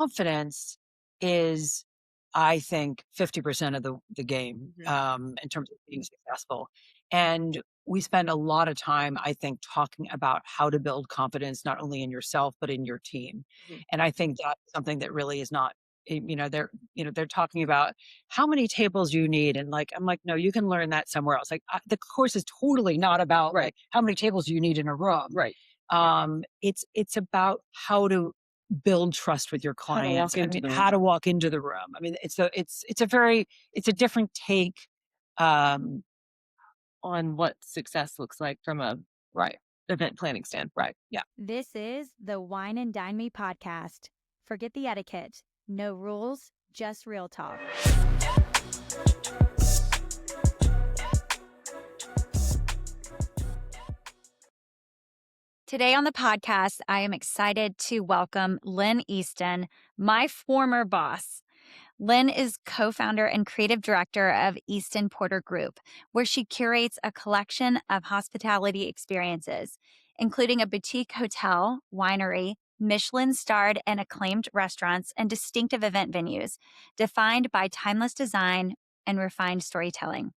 confidence is, I think, 50% of the game, in terms of being successful. And we spend a lot of time, I think, talking about how to build confidence, not only in yourself, but in your team. Mhm. And I think that's something that really is not, they're talking about how many tables you need. And like, I'm like, no, you can learn that somewhere else. Like the course is totally not about Right. like how many tables you need in a room. Right. It's about how to build trust with your How to walk clients. I into mean, the how to room. walk into the room. I mean, it's a different take. Um, On what success looks like from a right, event planning standpoint. right, yeah. This is the Wine and Dine Me podcast. Forget the etiquette. No rules, just real talk. Today on the podcast, I am excited to welcome Lynn Easton, my former boss. Lynn is co-founder and creative director of Easton Porter Group, where she curates a collection of hospitality experiences, including a boutique hotel, winery, Michelin-starred and acclaimed restaurants, and distinctive event venues, defined by timeless design and refined storytelling.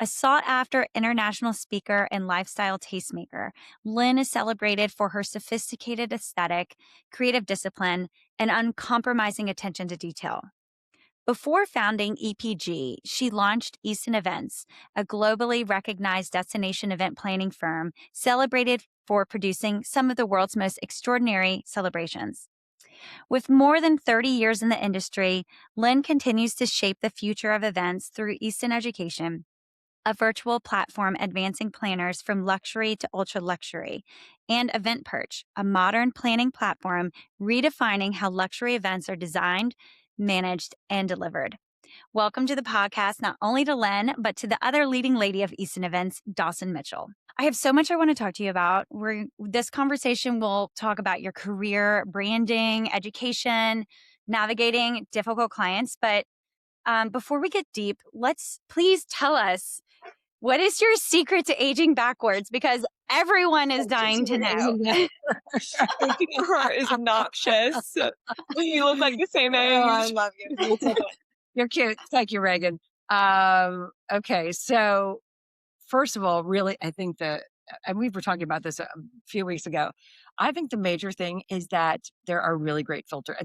A sought-after international speaker and lifestyle tastemaker, Lynn is celebrated for her sophisticated aesthetic, creative discipline, and uncompromising attention to detail. Before founding EPG, she launched Easton Events, a globally recognized destination event planning firm celebrated for producing some of the world's most extraordinary celebrations. With more than 30 years in the industry, Lynn continues to shape the future of events through Easton Education, a virtual platform advancing planners from luxury to ultra luxury, and eventPERCH, a modern planning platform redefining how luxury events are designed, managed, and delivered. Welcome to the podcast, not only to Lynn, but to the other leading lady of Easton Events, Dawson Mitchell. I have so much I want to talk to you about. This conversation will talk about your career, branding, education, navigating difficult clients. But before we get deep, please tell us, what is your secret to aging backwards? Because everyone is dying to know. Thinking of her is obnoxious. You look like the same age. Oh, I love you. You're cute. Thank you, Reagan. Okay, so first of all, really, I think and we were talking about this a few weeks ago. I think the major thing is that there are really great filters.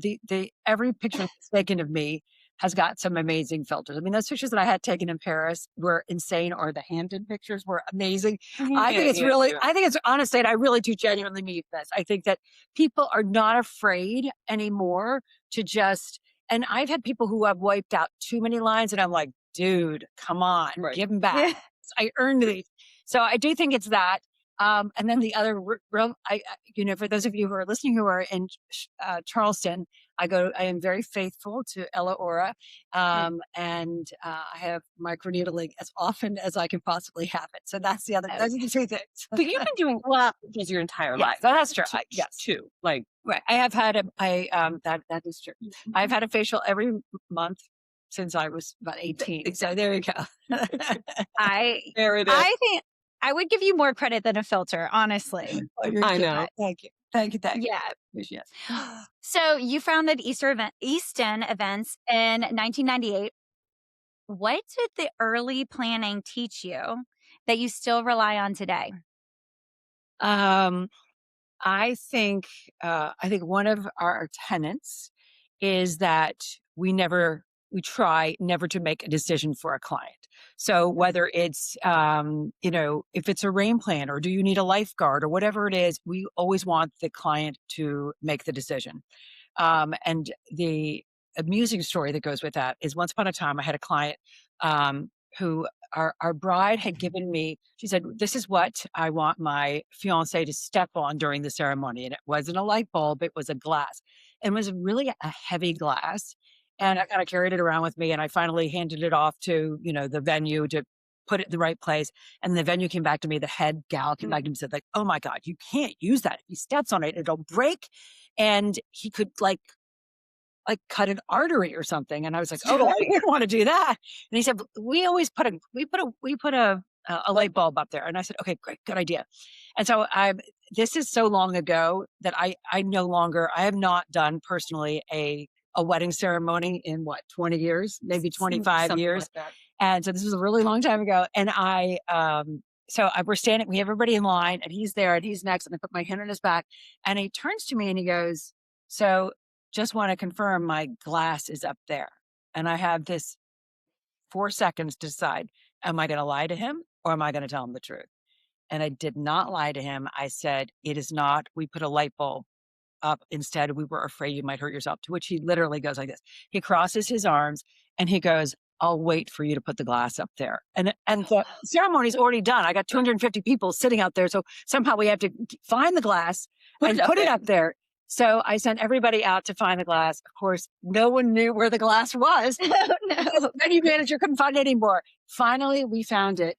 Every picture that's taken of me has got some amazing filters. I mean, those pictures that I had taken in Paris were insane, or the Hampton pictures were amazing. I think it's really, I think it's honestly, and I really do genuinely mean this. I think that people are not afraid anymore to just, and I've had people who have wiped out too many lines, and I'm like, dude, come on, give them back. I earned these. So I do think it's that. And then the other real, for those of you who are listening who are in Charleston, I am very faithful to Ella Ora. And I have microneedling as often as I can possibly have it. So those are the two things. But you've been doing well your entire life. So that's true. Yes. Too. Like, right. I have had that is true. I've had a facial every month since I was about 18. So there you go. there it is. I think I would give you more credit than a filter, honestly. I know. Thank you. Thank you. Yeah. Yes. So you founded Easton Events in 1998. What did the early planning teach you that you still rely on today? I think one of our tenets is that we try never to make a decision for a client. So whether it's, if it's a rain plan or do you need a lifeguard or whatever it is, we always want the client to make the decision. And the amusing story that goes with that is once upon a time, I had a client, who our bride had given me, she said, this is what I want my fiance to step on during the ceremony. And it wasn't a light bulb, it was a glass. And it was really a heavy glass. And I kind of carried it around with me. And I finally handed it off to, the venue to put it in the right place. And the venue came back to me, the head gal came back to me and said, like, oh my God, you can't use that. If he steps on it, it'll break. And he could like cut an artery or something. And I was like, oh, I didn't want to do that. And he said, we always put a light bulb up there. And I said, okay, great, good idea. And so this is so long ago that I have not done personally a wedding ceremony in 20 years, maybe 25 Something years. like that. And so this was a really long time ago. And we're standing, we have everybody in line, and he's there and he's next. And I put my hand on his back, and he turns to me and he goes, "So just want to confirm my glass is up there." And I have this 4 seconds to decide, am I going to lie to him or am I going to tell him the truth? And I did not lie to him. I said, "It is not. We put a light bulb up. Instead, we were afraid you might hurt yourself." To which he literally goes like this. He crosses his arms and he goes, "I'll wait for you to put the glass up there." And the ceremony's already done. I got 250 people sitting out there. So somehow we have to find the glass and put it up there. So I sent everybody out to find the glass. Of course, no one knew where the glass was. No. The venue manager couldn't find it anymore. Finally, we found it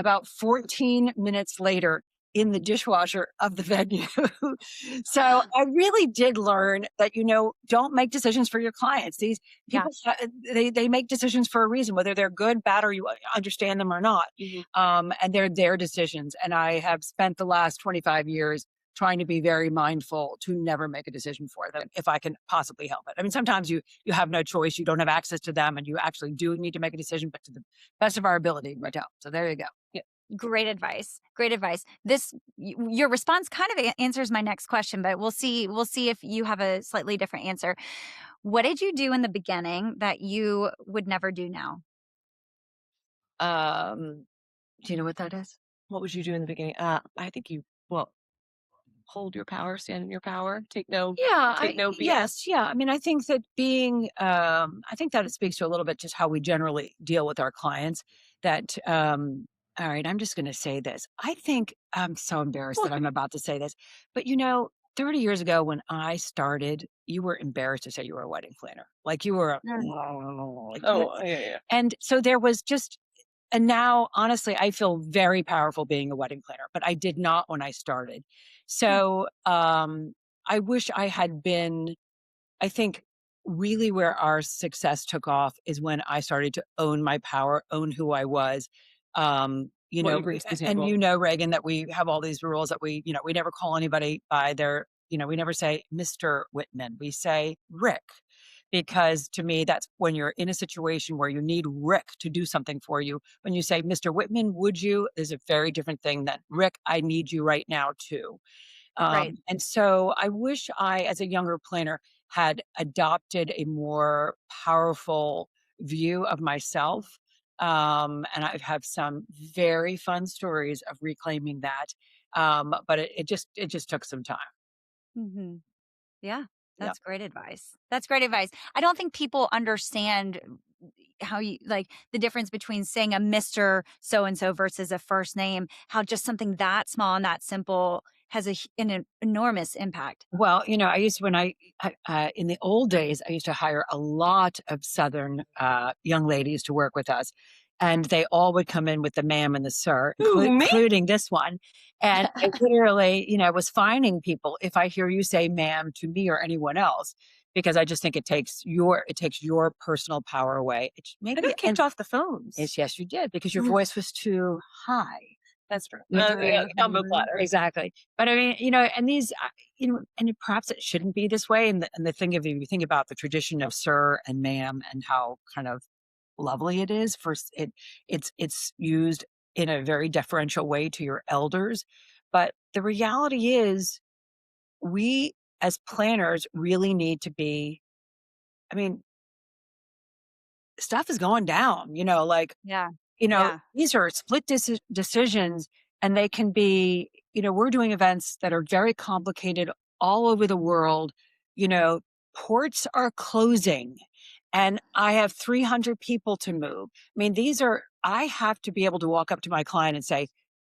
about 14 minutes later in the dishwasher of the venue. So I really did learn that, don't make decisions for your clients. These people, they make decisions for a reason, whether they're good, bad, or you understand them or not. Mm-hmm. And they're their decisions. And I have spent the last 25 years trying to be very mindful to never make a decision for them if I can possibly help it. I mean, sometimes you have no choice. You don't have access to them and you actually do need to make a decision, but to the best of our ability, we don't. So there you go. Yeah. Great advice. Great advice. Your response kind of answers my next question, but we'll see if you have a slightly different answer. What did you do in the beginning that you would never do now? Do you know what that is? What would you do in the beginning? I think hold your power, stand in your power, take no BS. Yes. Yeah. I mean, I think that I think that it speaks to a little bit just how we generally deal with our clients that, all right, I'm just going to say this. I think I'm so embarrassed that I'm about to say this, but 30 years ago when I started, you were embarrassed to say you were a wedding planner. Like you were, Yeah. And so there was and now, honestly, I feel very powerful being a wedding planner, but I did not when I started. So I wish I had been, I think really where our success took off is when I started to own my power, own who I was. And Reagan, that we have all these rules that we never call anybody by their, we never say Mr. Whitman, we say Rick. Because to me, that's when you're in a situation where you need Rick to do something for you. When you say, "Mr. Whitman, would you?" is a very different thing than Rick, I need you right now too. Right. And so I wish I, as a younger planner, had adopted a more powerful view of myself. And I have some very fun stories of reclaiming that. But it just took some time. Mm-hmm. Yeah. Yeah. That's great advice. That's great advice. I don't think people understand how you like the difference between saying a Mr. So-and-so versus a first name, how just something that small and that simple has an enormous impact. Well, I used when in the old days, I used to hire a lot of Southern young ladies to work with us. And they all would come in with the ma'am and the sir, including this one. And I literally, was fining people if I hear you say ma'am to me or anyone else, because I just think it takes your personal power away. I got kicked off the phones. Yes, you did, because your voice was too high. That's true. Combo platter. Exactly. But I mean, and these, and perhaps it shouldn't be this way. And the thing if you think about the tradition of sir and ma'am and how kind of lovely it is it's used in a very deferential way to your elders. But the reality is we as planners really need to be, I mean, stuff is going down, these are split decisions, and they can be, we're doing events that are very complicated all over the world. Ports are closing and I have 300 people to move. I mean, I have to be able to walk up to my client and say,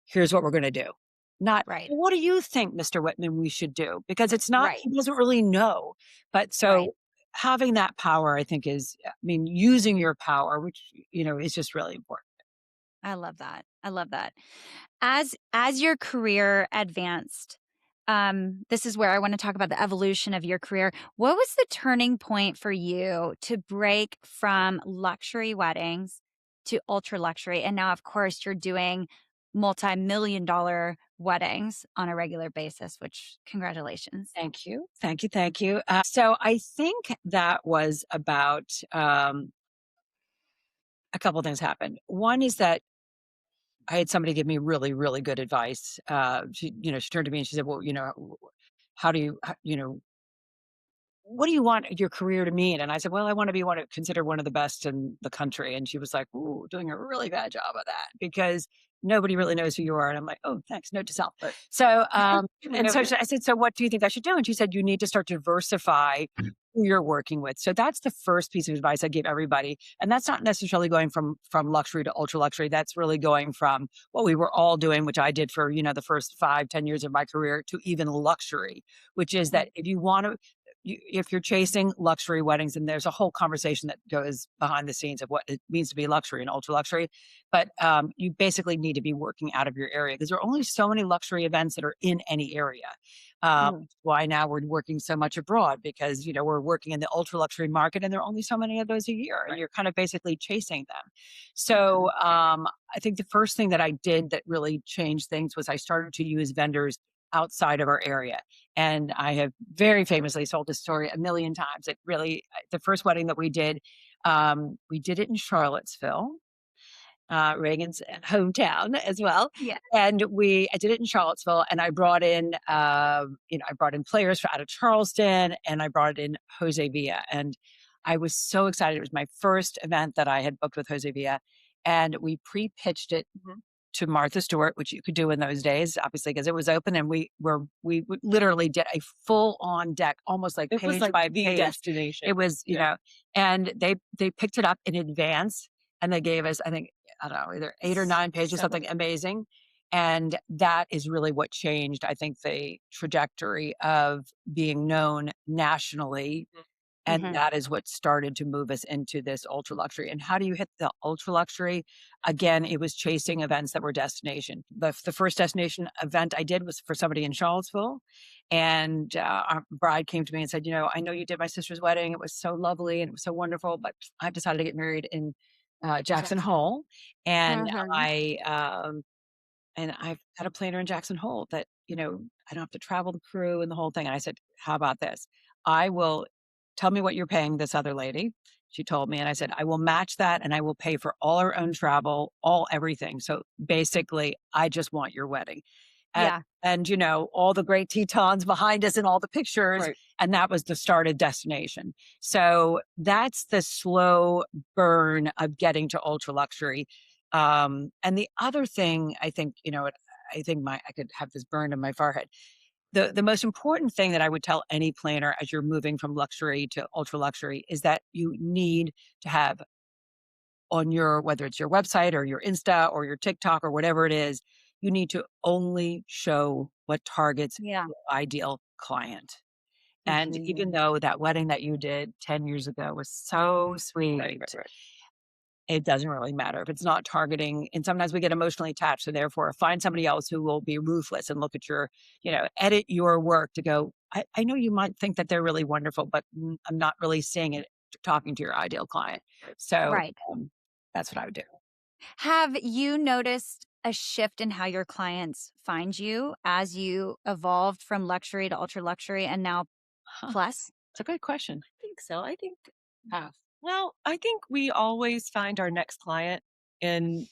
"Here's what we're going to do." Not, right. "What do you think, Mr. Whitman, we should do?" Because it's not, right. He doesn't really know. But so having that power, I think using your power, which, is just really important. I love that. I love that. As your career advanced, this is where I want to talk about the evolution of your career. What was the turning point for you to break from luxury weddings to ultra luxury? And now, of course, you're doing multi-million-dollar weddings on a regular basis, which congratulations. Thank you. Thank you. Thank you. So I think that was about a couple of things happened. One is that I had somebody give me really, really good advice. She turned to me and she said, well, how do you, what do you want your career to mean? And I said, well, I want to be considered one of the best in the country. And she was like, ooh, doing a really bad job of that because nobody really knows who you are. And I'm like, oh, thanks. Note to self. Right. So, I said, so what do you think I should do? And she said, you need to start to diversify who you're working with. So that's the first piece of advice I give everybody. And that's not necessarily going from luxury to ultra luxury. That's really going from what we were all doing, which I did for, the first 5-10 years of my career, to even luxury, which is that if you want to, if you're chasing luxury weddings, and there's a whole conversation that goes behind the scenes of what it means to be luxury and ultra luxury, but you basically need to be working out of your area because there are only so many luxury events that are in any area. Why now we're working so much abroad because, we're working in the ultra luxury market and there are only so many of those a year and you're kind of basically chasing them. So I think the first thing that I did that really changed things was I started to use vendors outside of our area. And I have very famously told this story a million times. It really, the first wedding that we did it in Charlottesville, Reagan's hometown as well. Yeah. And I did it in Charlottesville and I brought in, I brought in players out of Charleston and I brought in Jose Villa. And I was so excited. It was my first event that I had booked with Jose Villa. And we pre-pitched it to Martha Stewart, which you could do in those days, obviously, because it was open and we literally did a full on deck, almost like page by page. Destination. It was, and they picked it up in advance and they gave us, I think, I don't know, either 8 or 9 pages, something amazing. And that is really what changed, I think, the trajectory of being known nationally. And that is what started to move us into this ultra luxury. And how do you hit the ultra luxury? Again, it was chasing events that were destination. The first destination event I did was for somebody in Charlottesville. And our bride came to me and said, I know you did my sister's wedding. It was so lovely and it was so wonderful, but I've decided to get married in Jackson Hole. And I've got a planner in Jackson Hole that, I don't have to travel the crew and the whole thing. And I said, how about this? I will tell me what you're paying this other lady. She told me, and I said, I will match that and I will pay for all our own travel, everything. So basically, I just want your wedding. And all the great Tetons behind us and all the pictures. Right. And that was the start of destination. So that's the slow burn of getting to ultra luxury. And the other thing, I think, I could have this burned on my forehead. The most important thing that I would tell any planner as you're moving from luxury to ultra luxury is that you need to have on whether it's your website or your Insta or your TikTok or whatever it is, you need to only show what targets your ideal client. And even though that wedding that you did 10 years ago was so sweet, right. It doesn't really matter if it's not targeting. And sometimes we get emotionally attached. So therefore, find somebody else who will be ruthless and look at your, edit your work to go, I know you might think that they're really wonderful, but I'm not really seeing it talking to your ideal client. So that's what I would do. Have you noticed a shift in how your clients find you as you evolved from luxury to ultra luxury and now plus? It's a good question. I think so. I think well, I think we always find our next client in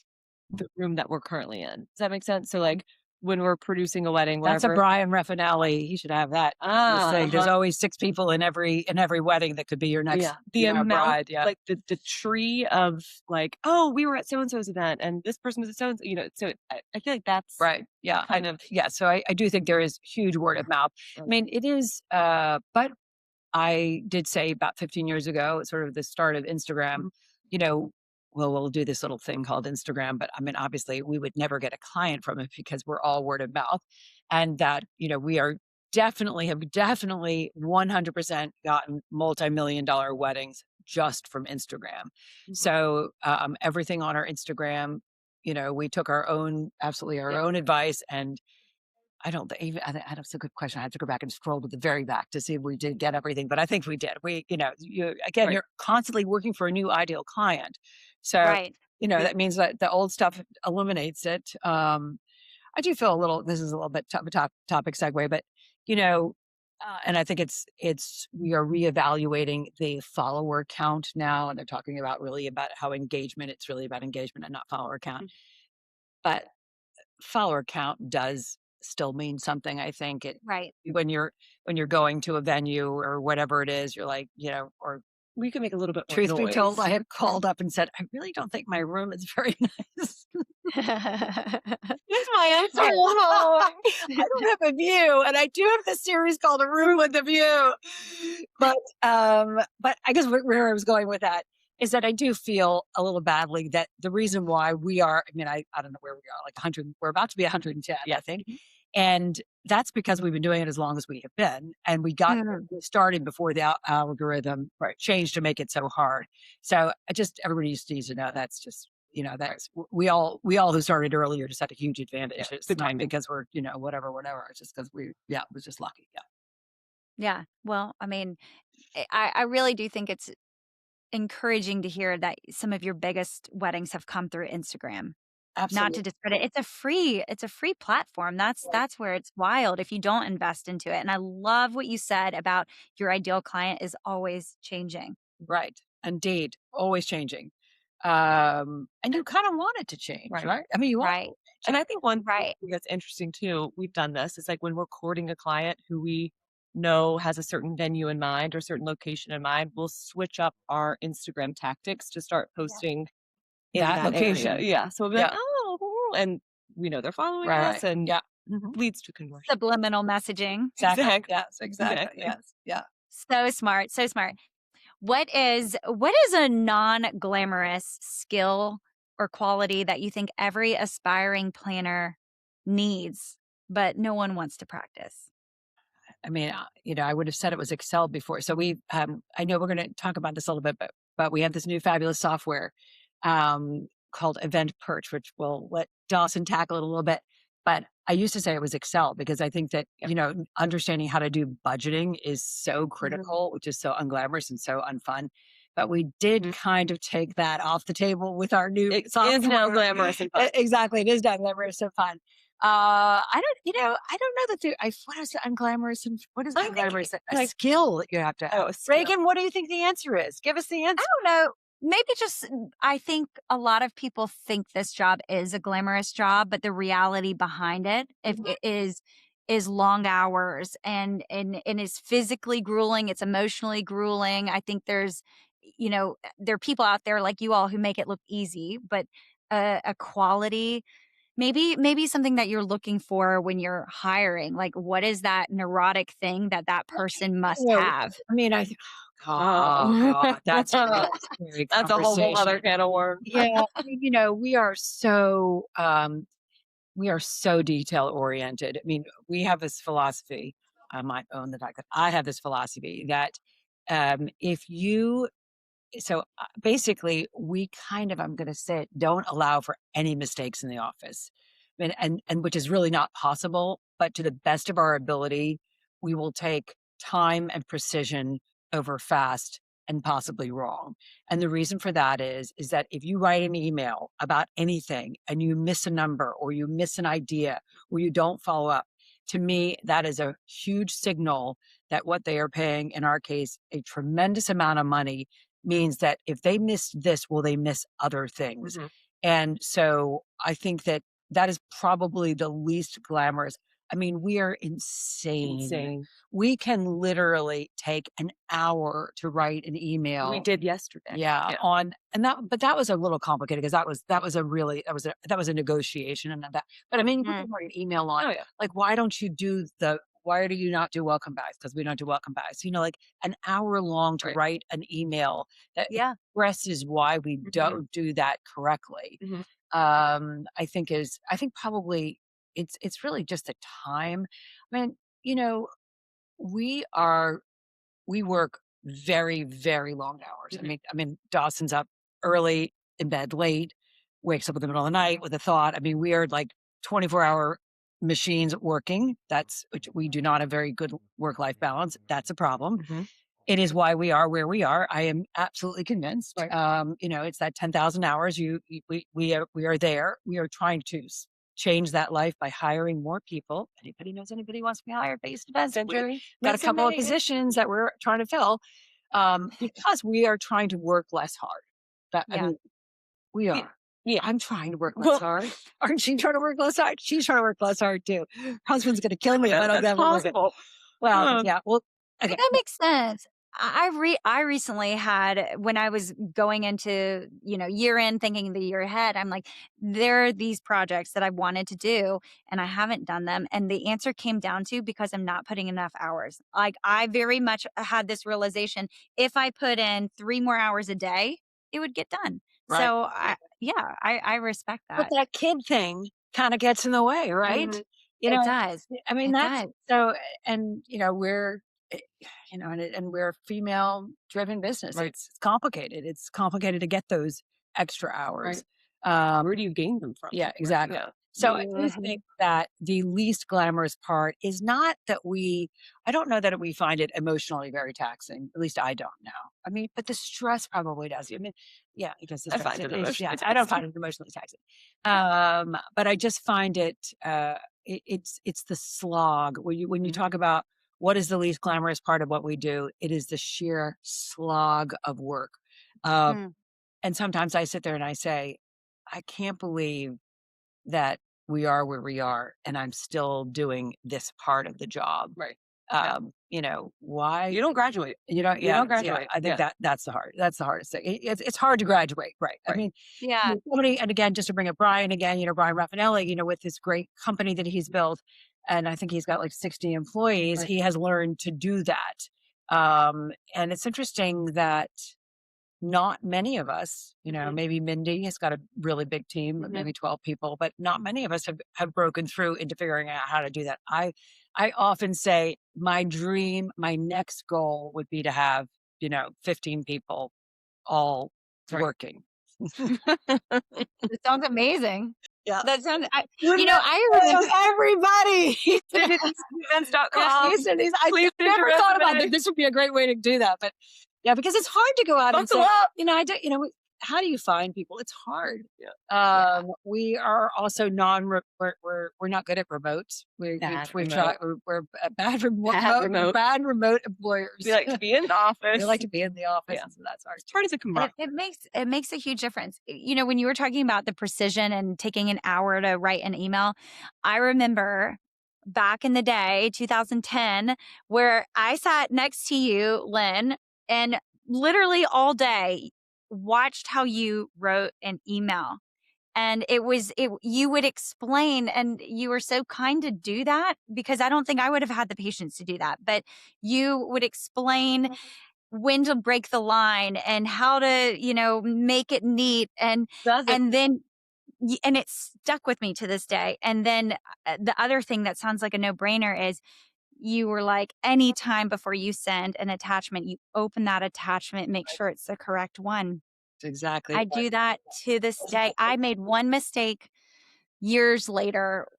the room that we're currently in. Does that make sense? So like when we're producing a wedding, that's a Brian Raffinelli. He should have that. There's always 6 people in every wedding that could be your next bride. Yeah. Like the tree of like, oh, we were at so-and-so's event and this person was at so-and-so, so I feel like that's right. Yeah. So I do think there is huge word of mouth. I mean, it is, but I did say about 15 years ago, sort of the start of Instagram, we'll do this little thing called Instagram, but I mean, obviously we would never get a client from it because we're all word of mouth. And that, we have definitely 100% gotten multi-million-dollar weddings just from Instagram. So everything on our Instagram, we took our own advice and that's a good question. I have to go back and scroll to the very back to see if we did get everything, but I think we did. You're constantly working for a new ideal client. So that means that the old stuff eliminates it. I do feel a little, this is a little bit of a topic segue, but, and I think we are reevaluating the follower count now. And they're talking about really about how it's really about engagement and not follower count. But follower count does still mean something. I think Right. when you're going to a venue or whatever it is, you're like, or We can make a little bit more truth be told, noise. I had called up and said, I really don't think my room is very nice. Here's my answer. I don't have a view, and I do have this series called A Room with a View. But I guess where I was going with that is that I do feel a little badly that the reason why we are, I don't know where we are, like 100, we're about to be 110, I think. And that's because we've been doing it as long as we have been. And we got started before the algorithm changed to make it so hard. So everybody needs to know that's just, that's we all who started earlier just had a huge advantage. It's not because we're, whatever. It's just because it was just lucky. Yeah. Yeah. Well, I really do think it's encouraging to hear that some of your biggest weddings have come through Instagram. Absolutely. Not to discredit, it's a free platform. That's where it's wild if you don't invest into it. And I love what you said about your ideal client is always changing. Right. Indeed. Always changing. And you kind of want it to change, right? You want right. And I think one thing that's interesting too, we've done this, is like when we're courting a client who we know has a certain venue in mind or certain location in mind, we'll switch up our Instagram tactics to start posting in that location. Area. Yeah. So we'll be like, oh, and we know they're following us, and leads to conversion. Subliminal messaging. Exactly. Yes, exactly. Yes. Yeah. So smart. So smart. What is a non-glamorous skill or quality that you think every aspiring planner needs, but no one wants to practice? I would have said it was Excel before. So I know we're going to talk about this a little bit, but we have this new fabulous software called eventPERCH, which we'll let Dawson tackle it a little bit. But I used to say it was Excel because I think that, understanding how to do budgeting is so critical, which is so unglamorous and so unfun. But we did kind of take that off the table with our new software. It is now glamorous and fun. Exactly. It is now glamorous and fun. I don't know that what is unglamorous and what is unglamorous? A skill that you have to have. Reagan, what do you think the answer is? Give us the answer. I don't know. Maybe I think a lot of people think this job is a glamorous job, but the reality behind it, if it is long hours and is physically grueling. It's emotionally grueling. I think there are people out there like you all who make it look easy, but a quality, maybe something that you're looking for when you're hiring. Like, what is that neurotic thing that person must have? God, that's a whole other can of worms. Yeah, we are so detail oriented. We have this philosophy. I might own the fact that I have this philosophy that basically we kind of, I'm going to say it, don't allow for any mistakes in the office. And which is really not possible, but to the best of our ability, we will take time and precision over fast and possibly wrong. And the reason for that is that if you write an email about anything and you miss a number or you miss an idea or you don't follow up, to me, that is a huge signal that what they are paying, in our case, a tremendous amount of money, means that if they miss this, will they miss other things? And so I think that is probably the least glamorous. We are insane. We can literally take an hour to write an email. We did yesterday. Yeah. But that was a little complicated because that was a negotiation and that. But you can write an email on like, why do you not do welcome backs? Because we don't do welcome backs. Like an hour long to write an email that expresses why we don't do that correctly. I think probably it's really just the time. We work very, very long hours. Dawson's up early, in bed late, wakes up in the middle of the night with a thought. We are like 24-hour machines working. Which we do not have very good work-life balance. That's a problem. It is why we are where we are. I am absolutely convinced. Right. It's that 10,000 hours. We are there. We are trying to change that life by hiring more people. Anybody knows anybody who wants to be hired based events? We got a couple of positions that we're trying to fill because we are trying to work less hard. I Yeah. mean, we are. Yeah. I'm trying to work less hard. Aren't you trying to work less hard? She's trying to work less hard too. Her husband's going to kill me if I don't That's get possible. Well, yeah. Well, okay. That makes sense. I recently had, when I was going into, year end, thinking the year ahead, I'm like, there are these projects that I wanted to do and I haven't done them. And the answer came down to because I'm not putting enough hours. Like, I very much had this realization, if I put in 3 more hours a day, it would get done. Right. So I respect But that. that kid thing kind of gets in the way, right? Mhm. You It know, does. I mean, It that's does. so, and we're, eh, and we're a female driven business. Right. It's complicated. It's complicated to get those extra hours. Where do you gain them from? Yeah, exactly. Yeah. So I do think that the least glamorous part is not that I don't know that we find it emotionally very taxing. At least I don't know. I mean, but the stress probably does. I mean, yeah, because I find it emotionally I don't find it emotionally taxing. But I just find it's the slog when you talk about what is the least glamorous part of what we do, it is the sheer slog of work. Mm. And sometimes I sit there and I say, I can't believe that we are where we are and I'm still doing this part of the job. Right. Why You don't graduate. you don't You don't yeah, graduate. I think Yeah. that's the hardest thing. It's hard to graduate, right? I Right. mean, Yeah. somebody, and again, just to bring up Brian again, Brian Raffinelli, with his great company that he's built, and I think he's got like 60 employees. Right. He has learned to do that. And it's interesting that not many of us, maybe Mindy has got a really big team, maybe 12 people, but not many of us have broken through into figuring out how to do that. I often say my next goal would be to have, 15 people all Right. working. It sounds amazing. Yeah. That sounds, I remember everybody. Events.com. I Please send never your thought about resume. that. This would be a great way to do that, but yeah, because it's hard to go out and say, Buckle up. I don't, how do you find people? It's hard. Yeah. We are also we're not good at remotes. We've tried. We're bad remote employers. We like to be in the office. We like to be in the office. Yeah. So that's ours. It's hard as a And camaraderie. it makes a huge difference. When you were talking about the precision and taking an hour to write an email, I remember back in the day, 2010, where I sat next to you, Lynn, and literally all day watched how you wrote an email. And you would explain, and you were so kind to do that, because I don't think I would have had the patience to do that. But you would explain when to break the line and how to, make it neat. And then it stuck with me to this day. And then the other thing that sounds like a no-brainer is, you were like, anytime before you send an attachment, you open that attachment, make sure it's the correct one. That's exactly. I do that to this day. I made one mistake years later,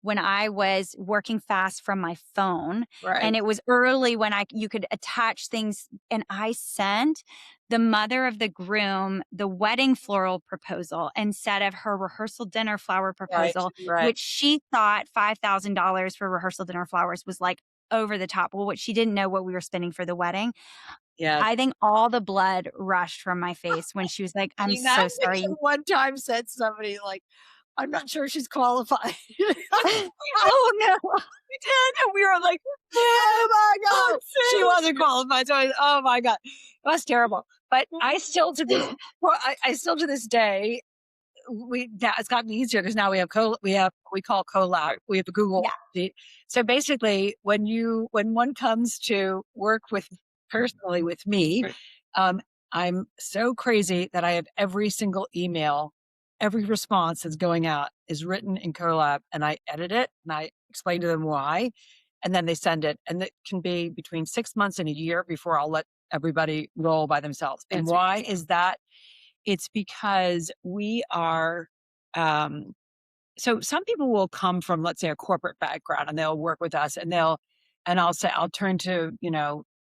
when I was working fast from my phone, Right. and it was early when you could attach things, and I sent the mother of the groom the wedding floral proposal instead of her rehearsal dinner flower proposal, Right. which she thought $5,000 for rehearsal dinner flowers was like over the top. Well, what she didn't know what we were spending for the wedding. Yeah. I think all the blood rushed from my face when she was like, I'm so sorry. One time said somebody like, I'm not sure she's qualified. Oh no. We did. And we were like, oh my God. She wasn't qualified. So oh my God. It was terrible. But I still to this day, it's gotten easier because now we have we call collab. We have a Google sheet. So basically when one comes to work personally with me, I'm so crazy that I have every single email, every response that's going out is written in Colab, and I edit it and I explain to them why, and then they send it. And it can be between 6 months and a year before I'll let everybody roll by themselves. And why is that? It's because we are, so some people will come from, let's say, a corporate background, and they'll work with us, and I'll say, I'll turn to,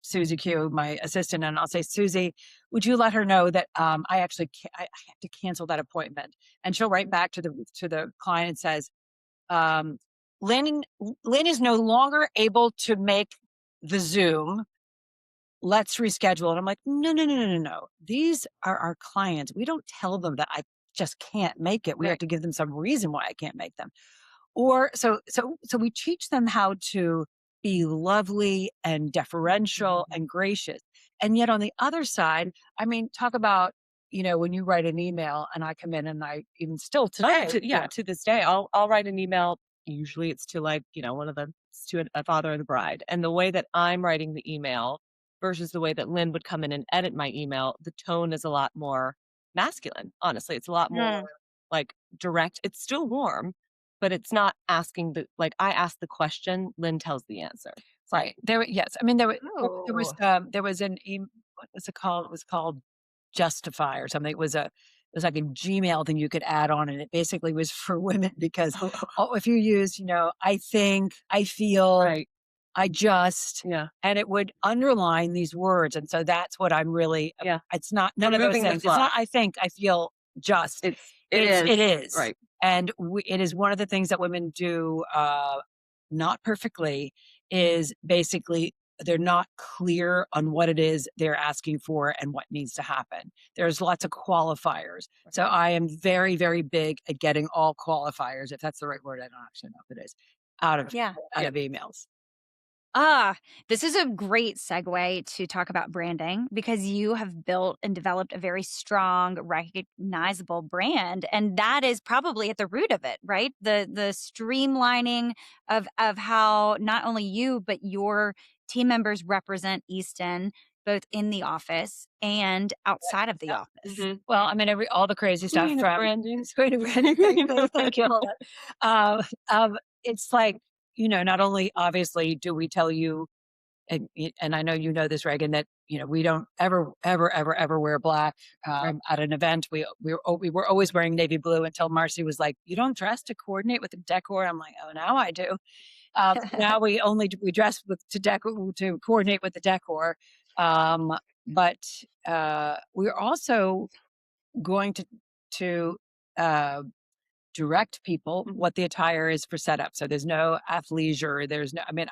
Susie Q, my assistant, and I'll say, Susie, would you let her know that I actually I have to cancel that appointment? And she'll write back to the client and says, Lynn is no longer able to make the Zoom. Let's reschedule. And I'm like, no. These are our clients. We don't tell them that I just can't make it. We have to give them some reason why I can't make them. Or so we teach them how to be lovely and deferential and gracious. And yet on the other side, I mean, talk about, when you write an email and I come in and I even still today. To this day, I'll write an email. Usually it's to it's to a father of the bride. And the way that I'm writing the email versus the way that Lynn would come in and edit my email, the tone is a lot more masculine. Honestly, it's a lot more like direct. It's still warm, but it's not asking I ask the question, Lynn tells the answer. Right. Yes. I mean, there was an what was it called? It was called Justify or something. It was like a Gmail thing you could add on, and it basically was for women because if you use, I think, I feel, right. I just, and it would underline these words. And so that's what I'm really, it's not none of those things. It's not, I think, I feel just. It is. Right. And it is one of the things that women do not perfectly is basically they're not clear on what it is they're asking for and what needs to happen. There's lots of qualifiers. So I am very, very big at getting all qualifiers, if that's the right word. I don't actually know if it is, out of emails. This is a great segue to talk about branding because you have built and developed a very strong, recognizable brand. And that is probably at the root of it, right? The streamlining of how not only you, but your team members represent Easton, both in the office and outside of the office. Mm-hmm. Well, I mean, all the crazy stuff from branding. Thank you. It's like, not only obviously do we tell you, and I know you know this, Reagan, that we don't ever wear black at an event. We were always wearing navy blue until Marcy was like, "You don't dress to coordinate with the decor." I'm like, "Oh, now I do." Now we dress to coordinate with the decor, but we're also going to direct people what the attire is for setup. So there's no athleisure.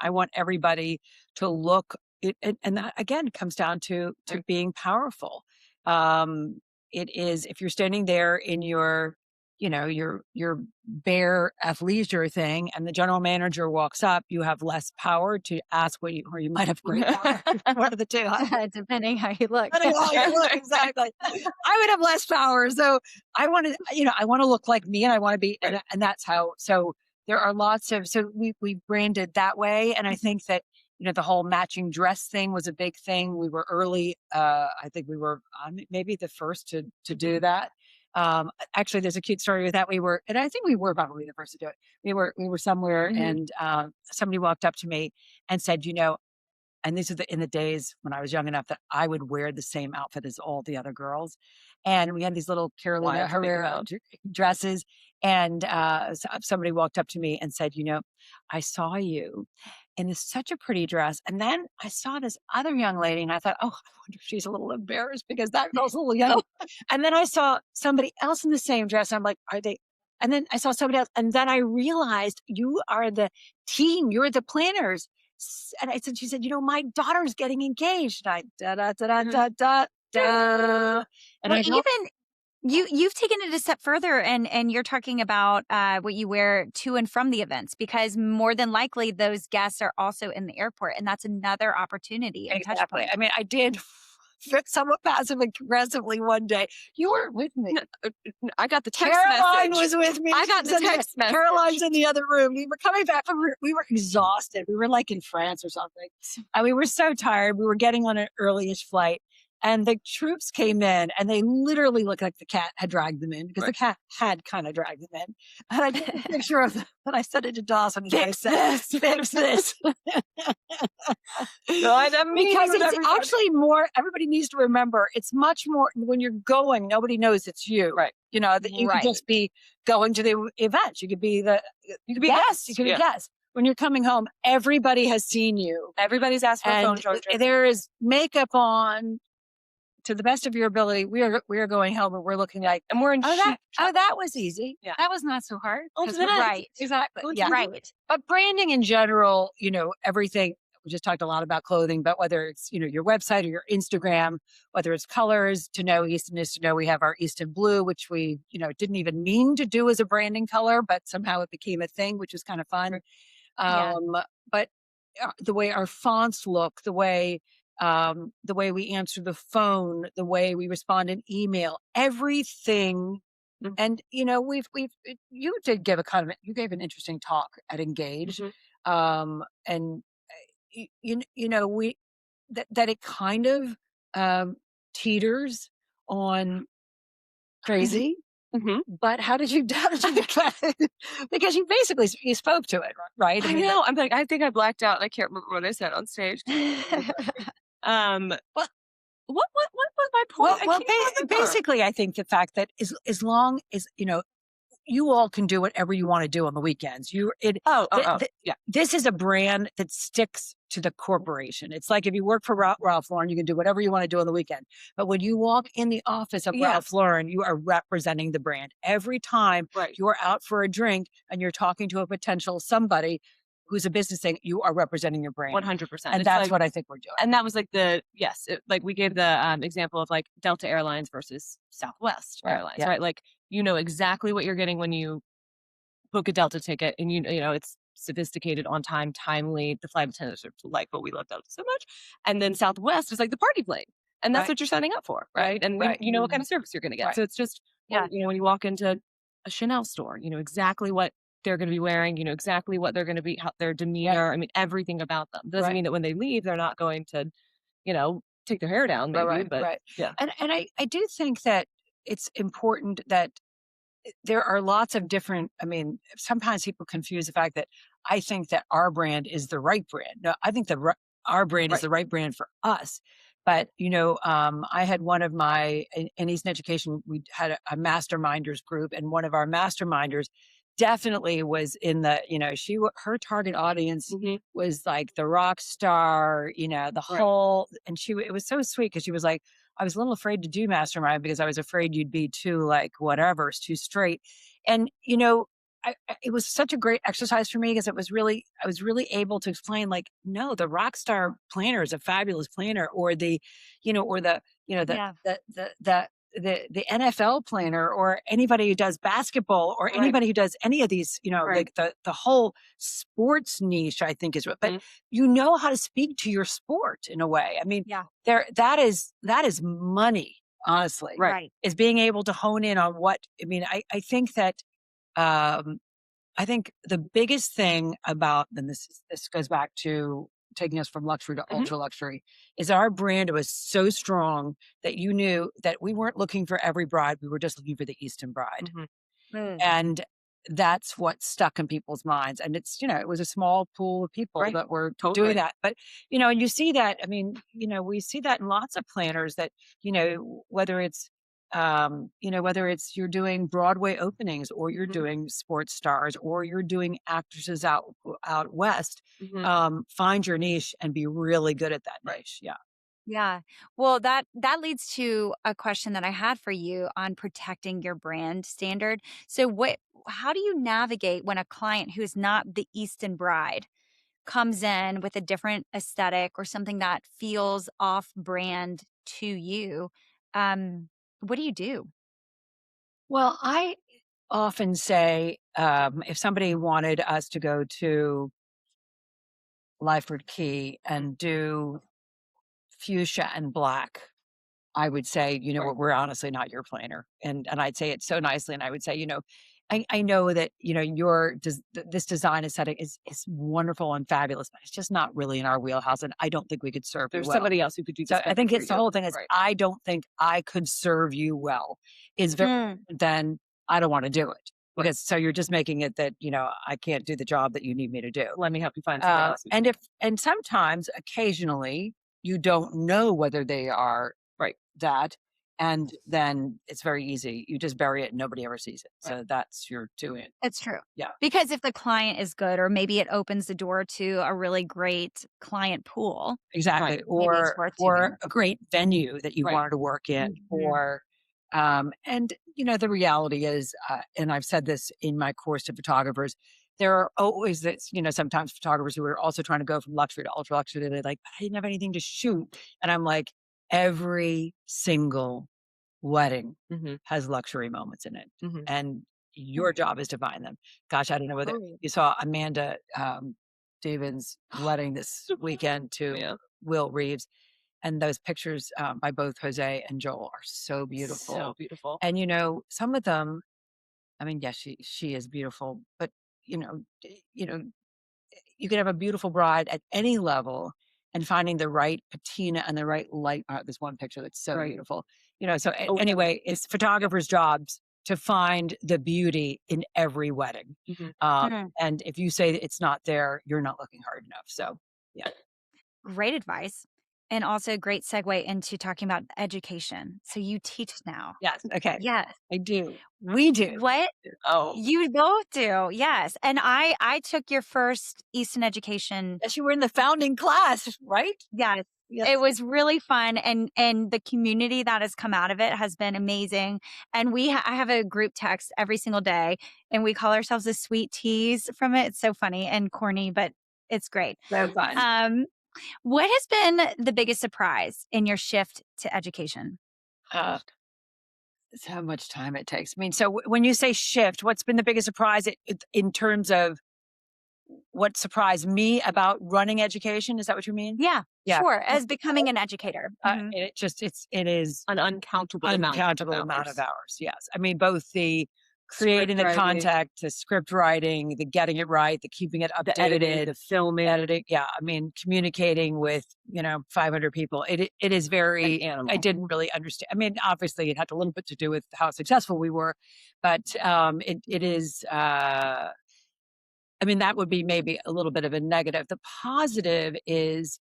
I want everybody to look and that again comes down to being powerful. It is, if you're standing there in your bare athleisure thing and the general manager walks up, you have less power to ask or you might have great power. One of the two. Depending how you look. Exactly. I would have less power. So I want to look like me and I want to be, and that's how, so there are we branded that way. And I think that, the whole matching dress thing was a big thing. We were early. I think we were maybe the first to do that. Actually, there's a cute story with that. And I think we were probably the first to do it. We were somewhere and somebody walked up to me and said, and these are in the days when I was young enough that I would wear the same outfit as all the other girls. And we had these little Carolina Herrera dresses. And somebody walked up to me and said, I saw you in such a pretty dress. And then I saw this other young lady and I thought, oh, I wonder if she's a little embarrassed because that girl's a little young. And then I saw somebody else in the same dress. And I'm like, are they? And then I saw somebody else. And then I realized you are the team. You're the planners. And she said, my daughter's getting engaged. And You've taken it a step further and you're talking about what you wear to and from the events, because more than likely those guests are also in the airport, and that's another opportunity. Exactly. I mean, I did somewhat passive aggressively one day. You weren't with me. I got the text Caroline message. was with me. I got the text message. Caroline's in the other room. We were coming back from, we were exhausted. We were like in France or something. And we were so tired. We were getting on an early-ish flight. And the troops came in and they literally looked like the cat had dragged them in because the cat had kind of dragged them in. And I took a picture of them and I sent it to Dawson. Fix this. Because it's actually more, everybody needs to remember, it's much more, when you're going, nobody knows it's you. Right. That you could just be going to the event. You could be guest. You could be guest. when you're coming home, everybody has seen you. Everybody's asked for a phone And charger. there is makeup on to the best of your ability. We are going home and we're looking like, And we're in that was easy. Yeah. That was not so hard. Right. Exactly. Yeah. Right. But branding in general, everything, we just talked a lot about clothing, but whether it's, your website or your Instagram, whether it's colors, to know Easton is to know we have our Easton blue, which we, didn't even mean to do as a branding color, but somehow it became a thing, which was kind of fun. Yeah. But the way our fonts look, the way we answer the phone, the way we respond in email, everything. Mhm. And you did give you gave an interesting talk at Engage, and we that it kind of teeters on crazy. But how did you because you spoke to it, right? I know. I'm like, I think I blacked out and I can't remember what I said on stage. What was my point? Well, basically, I think the fact that as long as you all can do whatever you want to do on the weekends. Yeah. This is a brand that sticks to the corporation. It's like if you work for Ralph Lauren, you can do whatever you want to do on the weekend. But when you walk in the office of Ralph Lauren, you are representing the brand. Every time you are out for a drink and you're talking to a potential somebody who's a business thing, you are representing your brand. 100%. And that's what I think we're doing. And that was like we gave the example of like Delta Airlines versus Southwest Airlines, right? Like, exactly what you're getting when you book a Delta ticket, and it's sophisticated, on time, timely. The flight attendants are like, but we love Delta so much. And then Southwest is like the party plane, and that's what you're signing up for, right? And you know what kind of service you're going to get. So it's just, when you walk into a Chanel store, you know exactly what they're going to be wearing, you know exactly what they're going to be, how their demeanor. I mean, everything about them. Doesn't mean that when they leave, they're not going to, take their hair down, maybe. Yeah. And I do think that it's important that there are lots of different, sometimes people confuse the fact that I think that our brand is the right brand. No, I think our brand is the right brand for us. But, I had one of in Easton Education, we had a masterminders group, and one of our masterminders definitely was in the, her target audience was like the rock star, the whole, and it was so sweet because she was like, I was a little afraid to do mastermind because I was afraid you'd be too like whatever, it's too straight. And, it was such a great exercise for me because I was really able to explain, like, no, the rock star planner is a fabulous planner, or the NFL planner, or anybody who does basketball, or anybody who does any of these, like the whole sports niche, I think is, but you know how to speak to your sport in a way. I mean, that is money, honestly, is being able to hone in on I think that, I think the biggest thing about, and this goes back to taking us from luxury to ultra luxury, is our brand was so strong that you knew that we weren't looking for every bride. We were just looking for the Easton bride. And that's what stuck in people's minds. And it's, it was a small pool of people that were doing that. But, and you see that, we see that in lots of planners that, whether it's you're doing Broadway openings, or you're doing sports stars, or you're doing actresses out west, find your niche and be really good at that niche. Yeah. Yeah. Well, that leads to a question that I had for you on protecting your brand standard. So how do you navigate when a client who's not the Easton bride comes in with a different aesthetic or something that feels off brand to you? What do you do? Well, I often say, if somebody wanted us to go to Lyford Key and do fuchsia and black, I would say, we're honestly not your planner. And I'd say it so nicely. And I would say, I know that, this design aesthetic is wonderful and fabulous, but it's just not really in our wheelhouse. And I don't think we could serve you well. There's somebody else who could do So this. I think it's the whole thing is, I don't think I could serve you well, is very, then I don't want to do it. Because so you're just making it that, I can't do the job that you need me to do. Let me help you find somebody else. And sometimes, occasionally, you don't know whether they are that. And then it's very easy. You just bury it and nobody ever sees it. So that's you're doing it. It's true. Yeah. Because if the client is good, or maybe it opens the door to a really great client pool. Exactly. Maybe it's worth doing. Or a great venue that you wanted to work in, or and the reality is, and I've said this in my course to photographers, there are always this, sometimes photographers who are also trying to go from luxury to ultra luxury. They're like, I didn't have anything to shoot. And I'm like, every single wedding has luxury moments in it. And your job is to find them. Gosh, I don't know whether you saw Amanda David's wedding this weekend to Will Reeves. And those pictures by both Jose and Joel are so beautiful. So beautiful. And, some of them, I mean, yes, she is beautiful, but, you can have a beautiful bride at any level, and finding the right patina and the right light. There's one picture that's so beautiful, so anyway, it's photographers' jobs to find the beauty in every wedding. And if you say it's not there, you're not looking hard enough. So, yeah. Great advice. And also a great segue into talking about education. So you teach now. Yes. Okay. Yes. I do. We do. What? Oh, You both do. Yes. And I took your first Easton education. yes, you were in the founding class, right? Yes. Yes. It was really fun, and the community that has come out of it has been amazing. And I have a group text every single day, and we call ourselves the Sweet Teas from it. It's so funny and corny, but it's great. So fun. What has been the biggest surprise in your shift to education? It's how much time it takes. I mean, so when you say shift, what's been the biggest surprise in terms of what surprised me about running education? Is that what you mean? Yeah, Yeah. sure. As becoming an educator. It is An uncountable amount of hours. Yes. I mean, both the creating the content, the script writing, the getting it right, the keeping it updated, the editing, the filming, editing. Yeah. I mean, communicating with, 500 people. It is very, I didn't really understand. I mean, obviously it had a little bit to do with how successful we were, but it is, I mean, that would be maybe a little bit of a negative. The positive is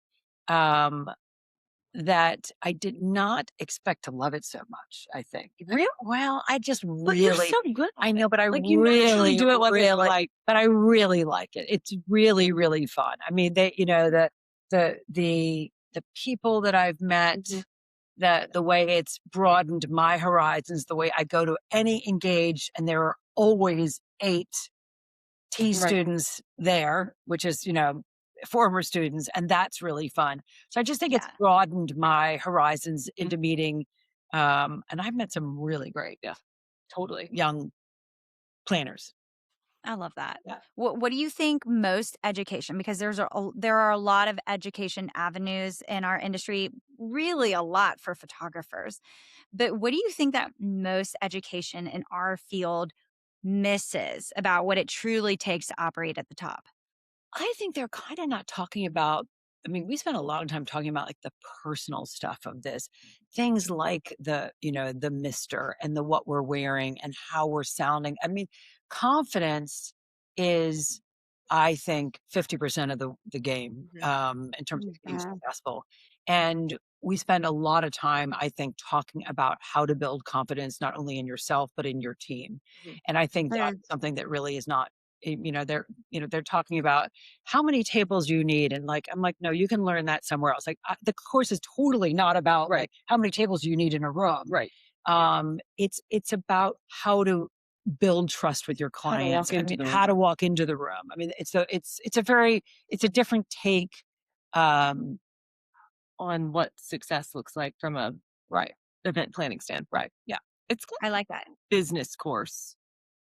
that I did not expect to love it so much, I think. Really? Well, I just But you're really, so good. I know, but I Like, you really naturally do it whether you like. but I really like it. It's really, really fun. I mean, the people that I've met, the way it's broadened my horizons, the way I go to any engage, and there are always 8 T students there, which is, former students, and that's really fun. So I just think it's broadened my horizons into meeting, and I've met some really great, totally young planners. I love that. Yeah. What do you think most education, because there are a lot of education avenues in our industry, really a lot for photographers. But what do you think that most education in our field misses about what it truly takes to operate at the top? I think they're kind of not talking about, I mean, we spent a lot of time talking about like the personal stuff of this, things like the mister and the what we're wearing and how we're sounding. I mean, confidence is, I think, 50% of the game in terms of being successful. And we spend a lot of time, I think, talking about how to build confidence, not only in yourself, but in your team. And I think that's something that really is not, they're talking about how many tables you need. And like, I'm like, no, you can learn that somewhere else. Like the course is totally not about like how many tables you need in a room. Right. It's about how to build trust with your clients. How to walk into the room. I mean, it's a different take, on what success looks like from a event planning standpoint. Right. Yeah. It's I like that. business course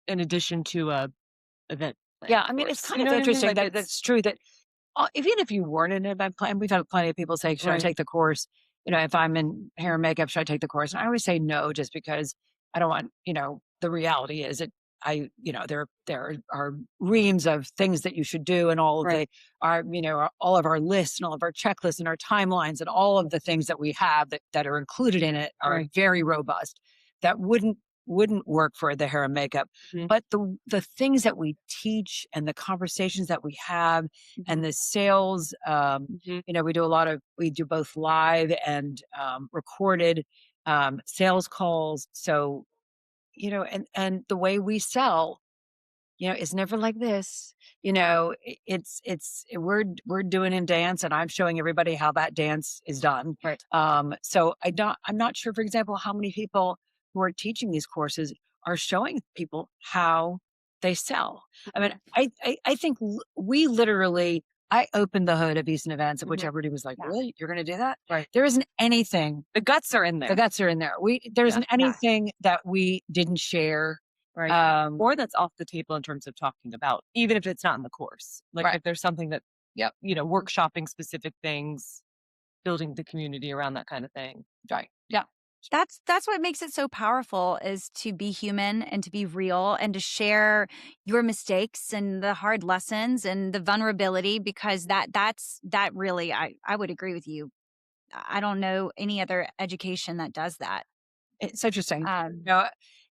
in addition to a event. Yeah. I mean, it's kind of interesting that that's true that even if you weren't in an event plan, we've had plenty of people say, should I take the course? If I'm in hair and makeup, should I take the course? And I always say no, just because I don't want, the reality is there are reams of things that you should do, and all of all of our lists and all of our checklists and our timelines and all of the things that we have that are included in it are very robust. That wouldn't work for the hair and makeup, but the things that we teach and the conversations that we have and the sales, we do both live and recorded. sales calls. So, and the way we sell, is never like this. We're doing a dance and I'm showing everybody how that dance is done. Right. So I'm not sure, for example, how many people who are teaching these courses are showing people how they sell. I mean, I think we literally, I opened the hood of Easton Events, of which everybody was like, really? You're going to do that? Right. There isn't anything. The guts are in there. The guts are in there. There isn't anything that we didn't share. Right. Or that's off the table in terms of talking about, even if it's not in the course. Like if there's something that, workshopping specific things, building the community around that kind of thing. Right. Yeah. That's what makes it so powerful, is to be human and to be real and to share your mistakes and the hard lessons and the vulnerability, because that really, I would agree with you. I don't know any other education that does that. It's interesting.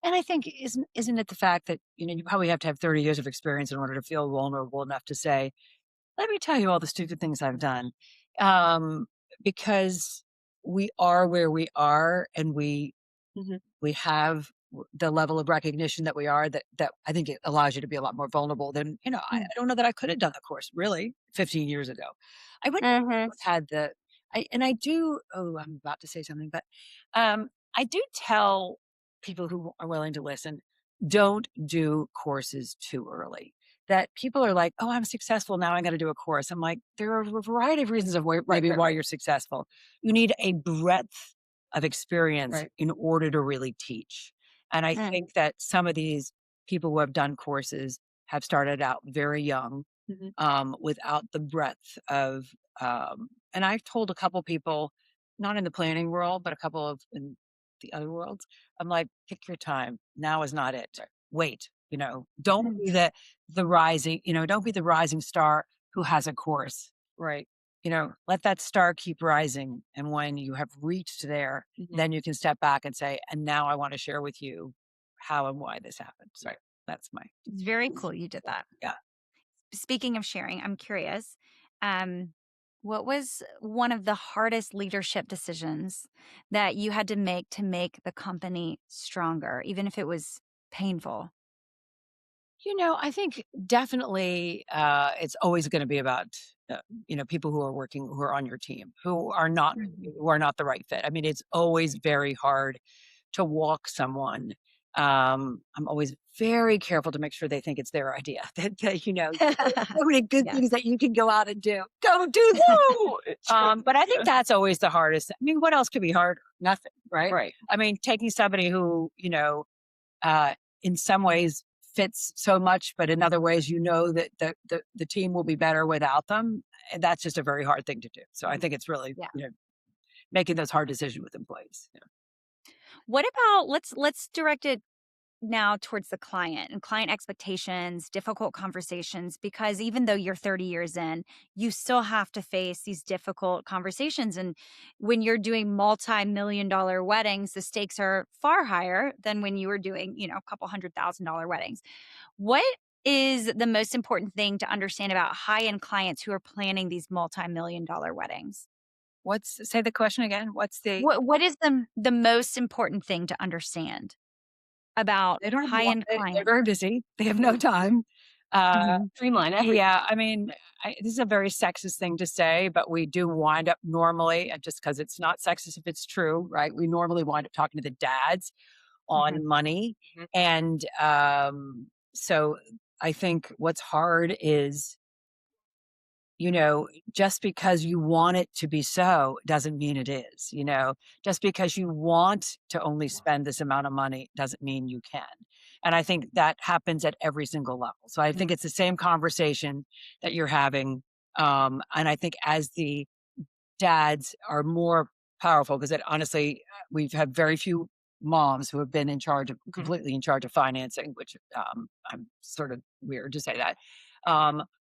And I think isn't it the fact that, you probably have to have 30 years of experience in order to feel vulnerable enough to say, let me tell you all the stupid things I've done. Because we are where we are, and we have the level of recognition that we are, that I think it allows you to be a lot more vulnerable than, I don't know that I could have done the course really 15 years ago. I wouldn't have had I'm about to say something, but I do tell people who are willing to listen, don't do courses too early. That people are like, oh, I'm successful now, I got to do a course. I'm like, there are a variety of reasons of why you're successful. You need a breadth of experience in order to really teach. And I think that some of these people who have done courses have started out very young, without the breadth of, and I've told a couple people, not in the planning world, but a couple of in the other worlds, I'm like, pick your time. Now is not it. Wait, don't be the rising, don't be the rising star who has a course. Right. Let that star keep rising. And when you have reached there, then you can step back and say, and now I want to share with you how and why this happened. Right. That's It's very cool you did that. Yeah. Speaking of sharing, I'm curious, what was one of the hardest leadership decisions that you had to make the company stronger, even if it was painful? I think definitely it's always going to be about people who are on your team who are not the right fit. I mean, it's always very hard to walk someone. I'm always very careful to make sure they think it's their idea. That so many good things that you can go out and do. Go do them. But I think that's always the hardest. I mean, what else could be harder? Nothing, right? Right. I mean, taking somebody who in some ways fits so much, but in other ways, that the team will be better without them. And that's just a very hard thing to do. So I think it's really, making those hard decisions with employees. Yeah. What about, let's direct it now towards the client and client expectations, difficult conversations, because even though you're 30 years in, you still have to face these difficult conversations. And when you're doing multi-million-dollar weddings, the stakes are far higher than when you were doing, a couple $100,000 weddings. What is the most important thing to understand about high-end clients who are planning these multi-million-dollar weddings? Say the question again? What is the most important thing to understand about high-end clients? They're very busy. They have no time. Streamline everything. Yeah, I mean, this is a very sexist thing to say, but we do wind up normally, and just because it's not sexist if it's true, right? We normally wind up talking to the dads on money. And so I think what's hard is, just because you want it to be so doesn't mean it is, just because you want to only spend this amount of money doesn't mean you can. And I think that happens at every single level. So I think it's the same conversation that you're having. And I think as the dads are more powerful, because honestly, we've had very few moms who have been completely in charge of financing, which I'm sort of weird to say that.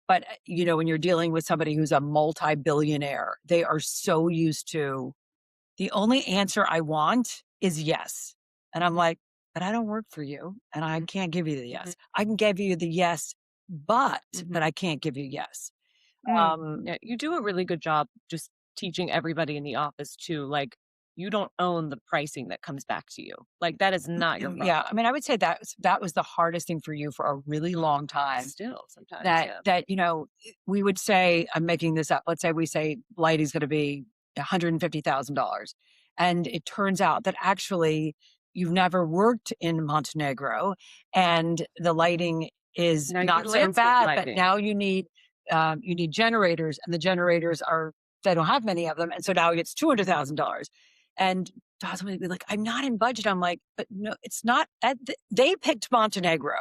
But, when you're dealing with somebody who's a multi-billionaire, they are so used to, the only answer I want is yes. And I'm like, but I don't work for you and I can't give you the yes. I can give you the yes, but I can't give you yes. Yeah, you do a really good job just teaching everybody in the office too. Like, you don't own the pricing that comes back to you. Like that is not your problem. Yeah. I mean, I would say that is not your problem. Yeah. I mean, I would say that was the hardest thing for you for a really long time. Still sometimes. That, we would say, I'm making this up. Let's say we say lighting's going to be $150,000. And it turns out that actually you've never worked in Montenegro and the lighting is Now you not need so landscape bad, but lighting. now you need generators, and the generators they don't have many of them. And so now it's $200,000. And Dawson would be like, I'm not in budget. I'm like, but no, it's not. They picked Montenegro.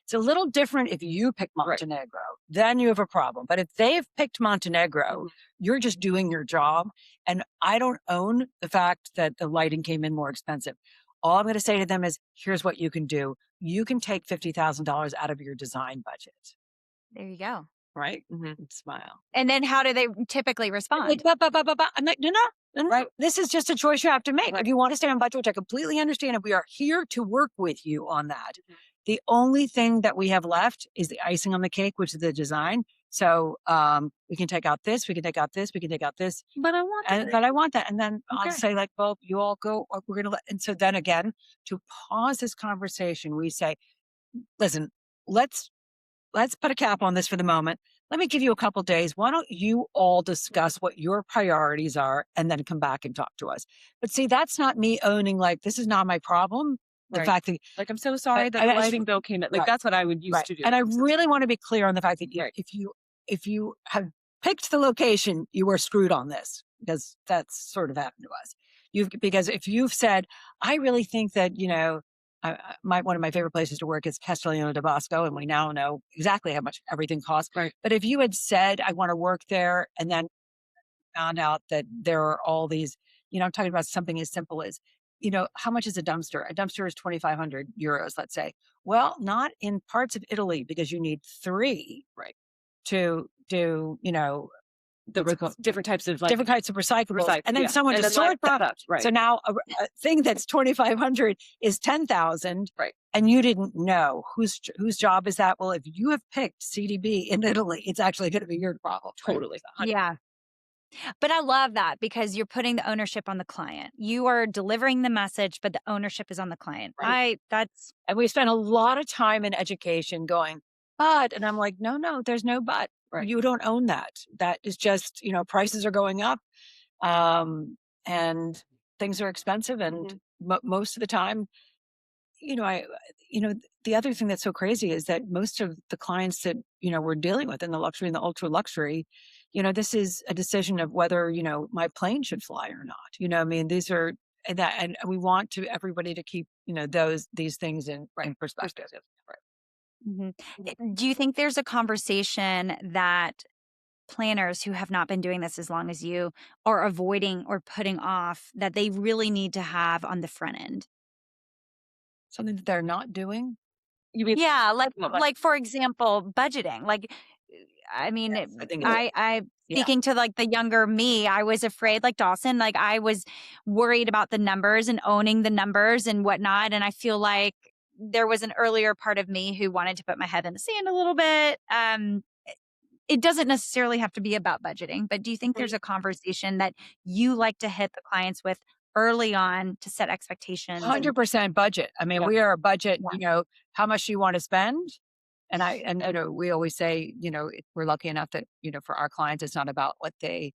It's a little different if you pick Montenegro, then you have a problem. But if they've picked Montenegro, you're just doing your job. And I don't own the fact that the lighting came in more expensive. All I'm going to say to them is, here's what you can do. You can take $50,000 out of your design budget. There you go. Right? Mm-hmm. Smile. And then how do they typically respond? Like, I'm like, no. Right. This is just a choice you have to make. If you want to stay on budget, which I completely understand, and we are here to work with you on that. The only thing that we have left is the icing on the cake, which is the design. So we can take out this, we can take out this, we can take out this. But I want that. But I want that. And then I'll say like, well, you all go, or we're going to and so then again, to pause this conversation, we say, listen, let's put a cap on this for the moment. Let me give you a couple days. Why don't you all discuss what your priorities are and then come back and talk to us? But see, that's not me owning like, this is not my problem. The fact that like, I'm so sorry that the lighting bill came in. Like that's what I would use to do. And I really want to be clear on the fact that if you have picked the location, you are screwed on this, because that's sort of happened to us. Because if you've said, I really think that, one of my favorite places to work is Castellano de Bosco, and we now know exactly how much everything costs. Right. But if you had said, I want to work there, and then found out that there are all these, I'm talking about something as simple as, how much is a dumpster? A dumpster is 2,500 euros, let's say. Well, not in parts of Italy, because you need 3, to do, different types of recyclables, and then someone to sort product. Right. So now a thing that's 2,500 is 10,000. Right. And you didn't know whose job is that? Well, if you have picked CDB in Italy, it's actually going to be your problem. Totally. Yeah. But I love that, because you're putting the ownership on the client. You are delivering the message, but the ownership is on the client. And we spent a lot of time in education going, but, and I'm like, no, there's no but. Right. You don't own that. That is just, prices are going up, and things are expensive. And most of the time, the other thing that's so crazy is that most of the clients that, we're dealing with in the luxury and the ultra luxury, this is a decision of whether, my plane should fly or not. These are that, and we want everybody to keep, these things in perspective. Right. Mm-hmm. Do you think there's a conversation that planners who have not been doing this as long as you are avoiding or putting off that they really need to have on the front end? Something that they're not doing? You mean, like for example, budgeting. Like, I mean, yes, I speaking to like the younger me, I was afraid, like Dawson, like I was worried about the numbers and owning the numbers and whatnot. And I feel like there was an earlier part of me who wanted to put my head in the sand a little bit. It doesn't necessarily have to be about budgeting, but do you think there's a conversation that you like to hit the clients with early on to set expectations? 100% budget. I mean, we are a budget, how much do you want to spend? And we always say, we're lucky enough that, for our clients, it's not about what they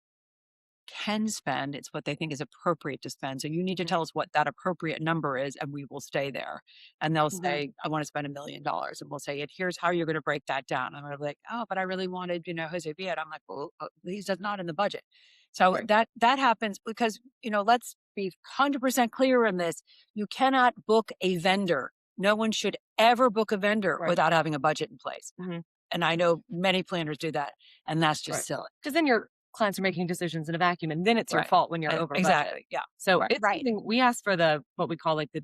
can spend, it's what they think is appropriate to spend. So you need to tell us what that appropriate number is, and we will stay there. And they'll say, I want to spend $1 million. And we'll say, here's how you're going to break that down. And they're like, oh, but I really wanted, Jose Viet. I'm like, well, he's not in the budget. So that happens because, let's be 100% clear on this. You cannot book a vendor. No one should ever book a vendor without having a budget in place. And I know many planners do that, and that's just silly. Because then your clients are making decisions in a vacuum, and then it's your fault when you're over budget. Exactly. Yeah. So it's something we ask for what we call like the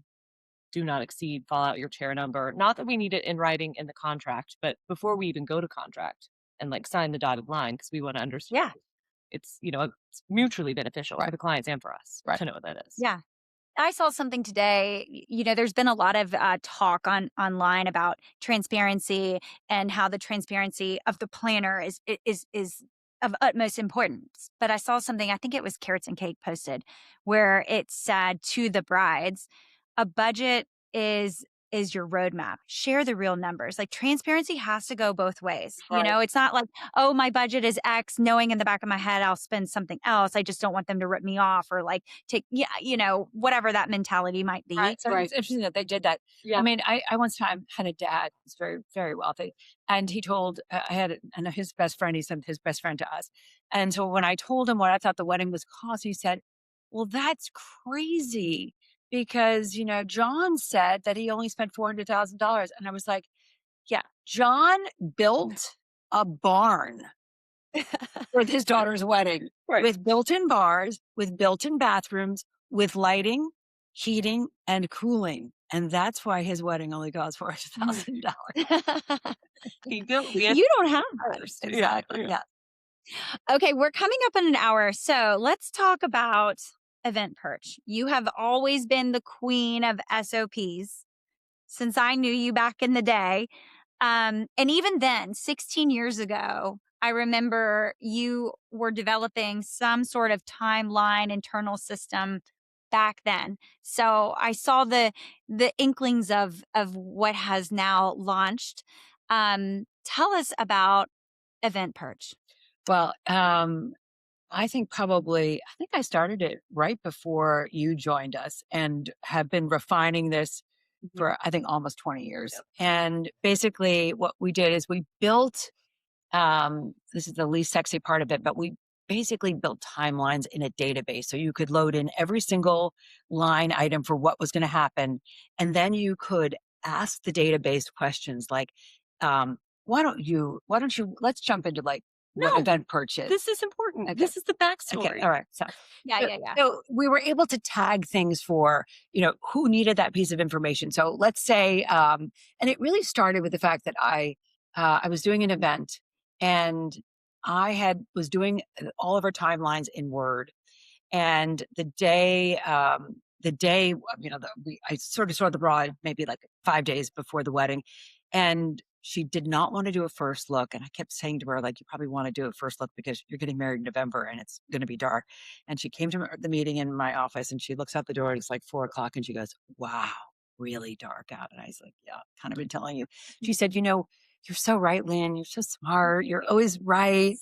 do not exceed, fall out your chair number. Not that we need it in writing in the contract, but before we even go to contract and like sign the dotted line, because we want to understand. Yeah. It's, it's mutually beneficial for the clients and for us to know what that is. Yeah. I saw something today, there's been a lot of talk online about transparency and how the transparency of the planner is of utmost importance. But I saw something, I think it was Carrots and Cake posted, where it said to the brides, a budget is your roadmap. Share the real numbers. Like transparency has to go both ways. Right. You know, it's not like, oh, my budget is X, knowing in the back of my head I'll spend something else. I just don't want them to rip me off or like take, you know, whatever that mentality might be. Right. So it's interesting that they did that. Yeah. I mean, I once time had a dad who's very, very wealthy. And he told, and his best friend, he sent his best friend to us. And so when I told him what I thought the wedding was cost, he said, well, that's crazy because, you know, John said that he only spent $400,000. And I was like, yeah, John built a barn for his daughter's wedding with built-in bars, with built-in bathrooms, with lighting, heating, and cooling. And that's why his wedding only cost $400,000. You don't have that. Exactly. Yeah. Okay, we're coming up on an hour. So let's talk about eventPERCH. You have always been the queen of SOPs since I knew you back in the day. And even then, 16 years ago, I remember you were developing some sort of timeline internal system back then. So I saw the inklings of what has now launched. Tell us about eventPERCH. Well, I think I started it right before you joined us and have been refining this for, I think, almost 20 years. Yep. And basically what we did is we built, this is the least sexy part of it, but we basically built timelines in a database. So you could load in every single line item for what was going to happen. And then you could ask the database questions like, why don't you, let's jump into like, what eventPERCH is. This is important. Okay. This is the backstory. Okay. All right. So, Yeah. So we were able to tag things for, you know, who needed that piece of information. So let's say, and it really started with the fact that I was doing an event and I was doing all of our timelines in Word. And the day, you know, I sort of saw the bride maybe like 5 days before the wedding, and she did not want to do a first look. And I kept saying to her, like, you probably want to do a first look because you're getting married in November and it's going to be dark. And she came to the meeting in my office and she looks out the door and it's like 4:00 and she goes, wow, really dark out. And I was like, yeah, kind of been telling you. She said, you know, you're so right, Lynn. You're so smart. You're always right.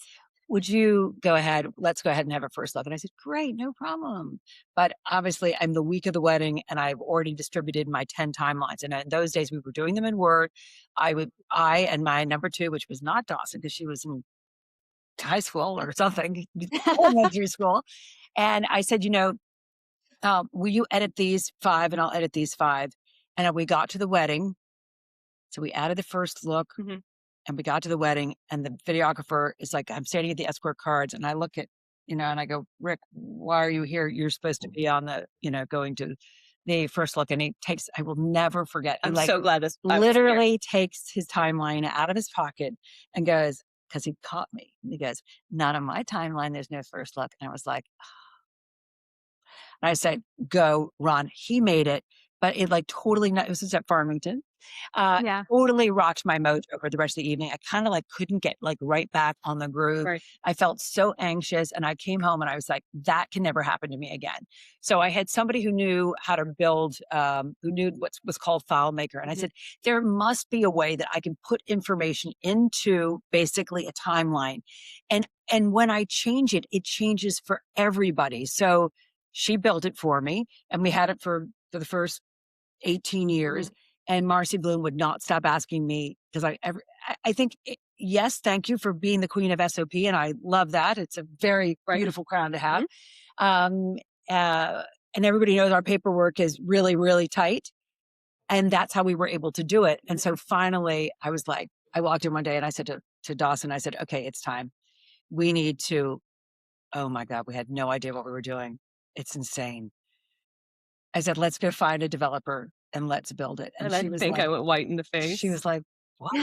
Would you go ahead? Let's go ahead and have a first look. And I said, great, no problem. But obviously I'm the week of the wedding and I've already distributed my 10 timelines. And in those days we were doing them in Word. I and my number 2, which was not Dawson because she was in high school or something, elementary school. And I said, you know, will you edit these 5 and I'll edit these 5. And we got to the wedding. So we added the first look. Mm-hmm. And we got to the wedding and the videographer is like, I'm standing at the escort cards and I look at, you know, and I go, Rick, why are you here? You're supposed to be on the, you know, going to the first look. And I will never forget. I'm so glad this literally takes his timeline out of his pocket and goes, because he caught me. And he goes, not on my timeline. There's no first look. And I was like, oh. And I said, go, Ron. He made it. But it like totally, this is at Farmington. Totally rocked my mojo for the rest of the evening. I kind of like couldn't get like right back on the groove. Right. I felt so anxious and I came home and I was like, that can never happen to me again. So I had somebody who knew how to build, who knew what was called FileMaker. And I said, there must be a way that I can put information into basically a timeline. And when I change it, it changes for everybody. So she built it for me and we had it for the first 18 years. Mm-hmm. And Marcy Bloom would not stop asking me because I think, yes, thank you for being the queen of SOP. And I love that. It's a very beautiful crown to have. Mm-hmm. And everybody knows our paperwork is really, really tight. And that's how we were able to do it. And so finally I was like, I walked in one day and I said to Dawson, I said, okay, it's time. We need to, oh my God, we had no idea what we were doing. It's insane. I said, let's go find a developer and let's build it. And she was like, I went white in the face. She was like, what?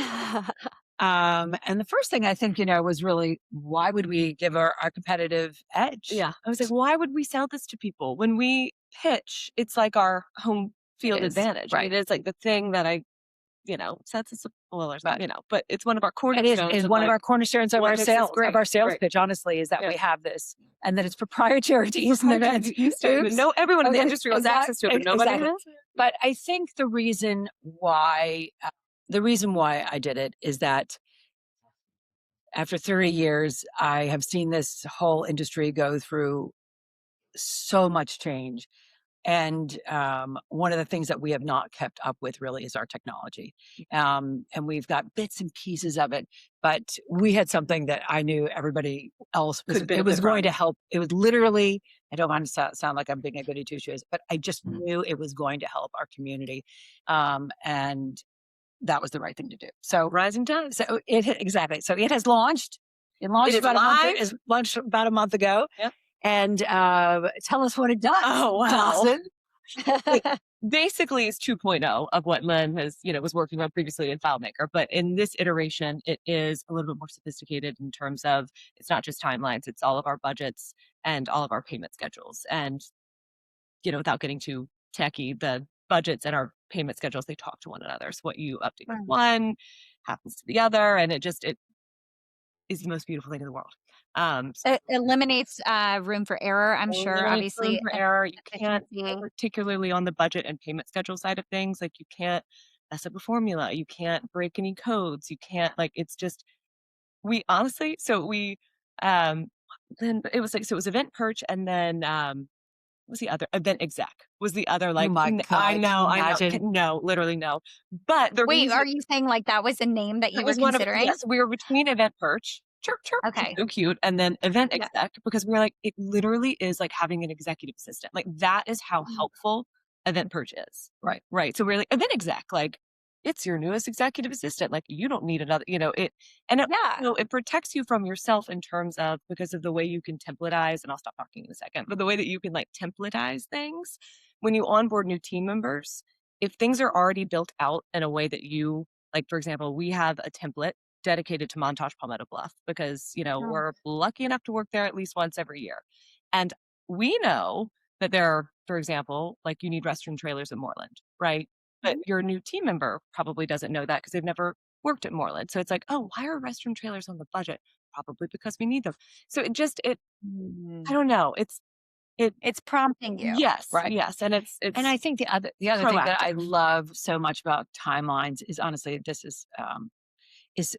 And the first thing I think, you know, was really, why would we give our competitive edge? Yeah. I was like, why would we sell this to people? When we pitch, it's like our home field advantage. Right. I mean, it's like the thing that I sets us well, but it's one of our cornerstones. It is one of our cornerstones of our sales, great. pitch, honestly, is that we have this, and that it's proprietary to Easton Events. No, everyone in the industry has access to it, but nobody has it. But I think the reason why I did it is that after 30 years, I have seen this whole industry go through so much change. And one of the things that we have not kept up with really is our technology. And we've got bits and pieces of it, but we had something that I knew everybody else was going to help. It was literally, I don't want to sound like I'm being a goody two shoes, but I just knew it was going to help our community. And that was the right thing to do. So rising tide. So exactly. So it has launched. It launched about a month ago. Yep. And tell us what it does. Oh, wow. Basically, it's 2.0 of what Lynn was working on previously in FileMaker. But in this iteration, it is a little bit more sophisticated in terms of it's not just timelines, it's all of our budgets and all of our payment schedules. And, without getting too techy, the budgets and our payment schedules, they talk to one another. So what you update with one happens to the other. And it is the most beautiful thing in the world. It eliminates room for error, I'm sure, obviously. Room for error. You can't, particularly on the budget and payment schedule side of things, you can't mess up a formula. You can't break any codes. You can't, it's just, then it was it was eventPERCH, and then what was the other? EventExec was the other, oh my God, I know. No, literally no. But wait, are you saying that was a name that you were considering? Yes, we were between eventPERCH. Chirp, chirp. Okay. So cute. And then eventExec, because we were it literally is like having an executive assistant. That is how helpful eventPERCH is. Right. Right. So we're eventExec, it's your newest executive assistant. You don't need another, it protects you from yourself in terms of, because of the way you can templatize, and I'll stop talking in a second, but the way that you can templatize things when you onboard new team members, if things are already built out in a way that you, for example, we have a template dedicated to Montage Palmetto Bluff because, we're lucky enough to work there at least once every year. And we know that there are, for example, you need restroom trailers at Moreland, right? But your new team member probably doesn't know that because they've never worked at Moreland. So it's oh, why are restroom trailers on the budget? Probably because we need them. So I don't know. It's prompting you. Yes. Right. Yes. And and I think the other thing that I love so much about timelines is honestly, this is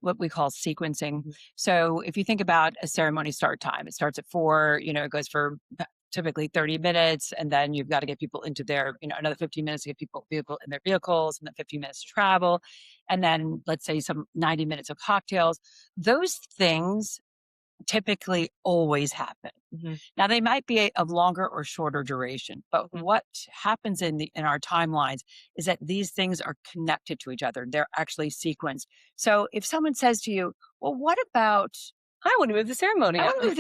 what we call sequencing. So if you think about a ceremony start time, it starts at 4, it goes for typically 30 minutes, and then you've got to get people into their, another 15 minutes to get people in their vehicles, and then 15 minutes to travel. And then let's say some 90 minutes of cocktails. Those things typically always happen. Mm-hmm. Now they might be of longer or shorter duration, but what happens in our timelines is that these things are connected to each other. They're actually sequenced. So if someone says to you, well, what about, I want to move the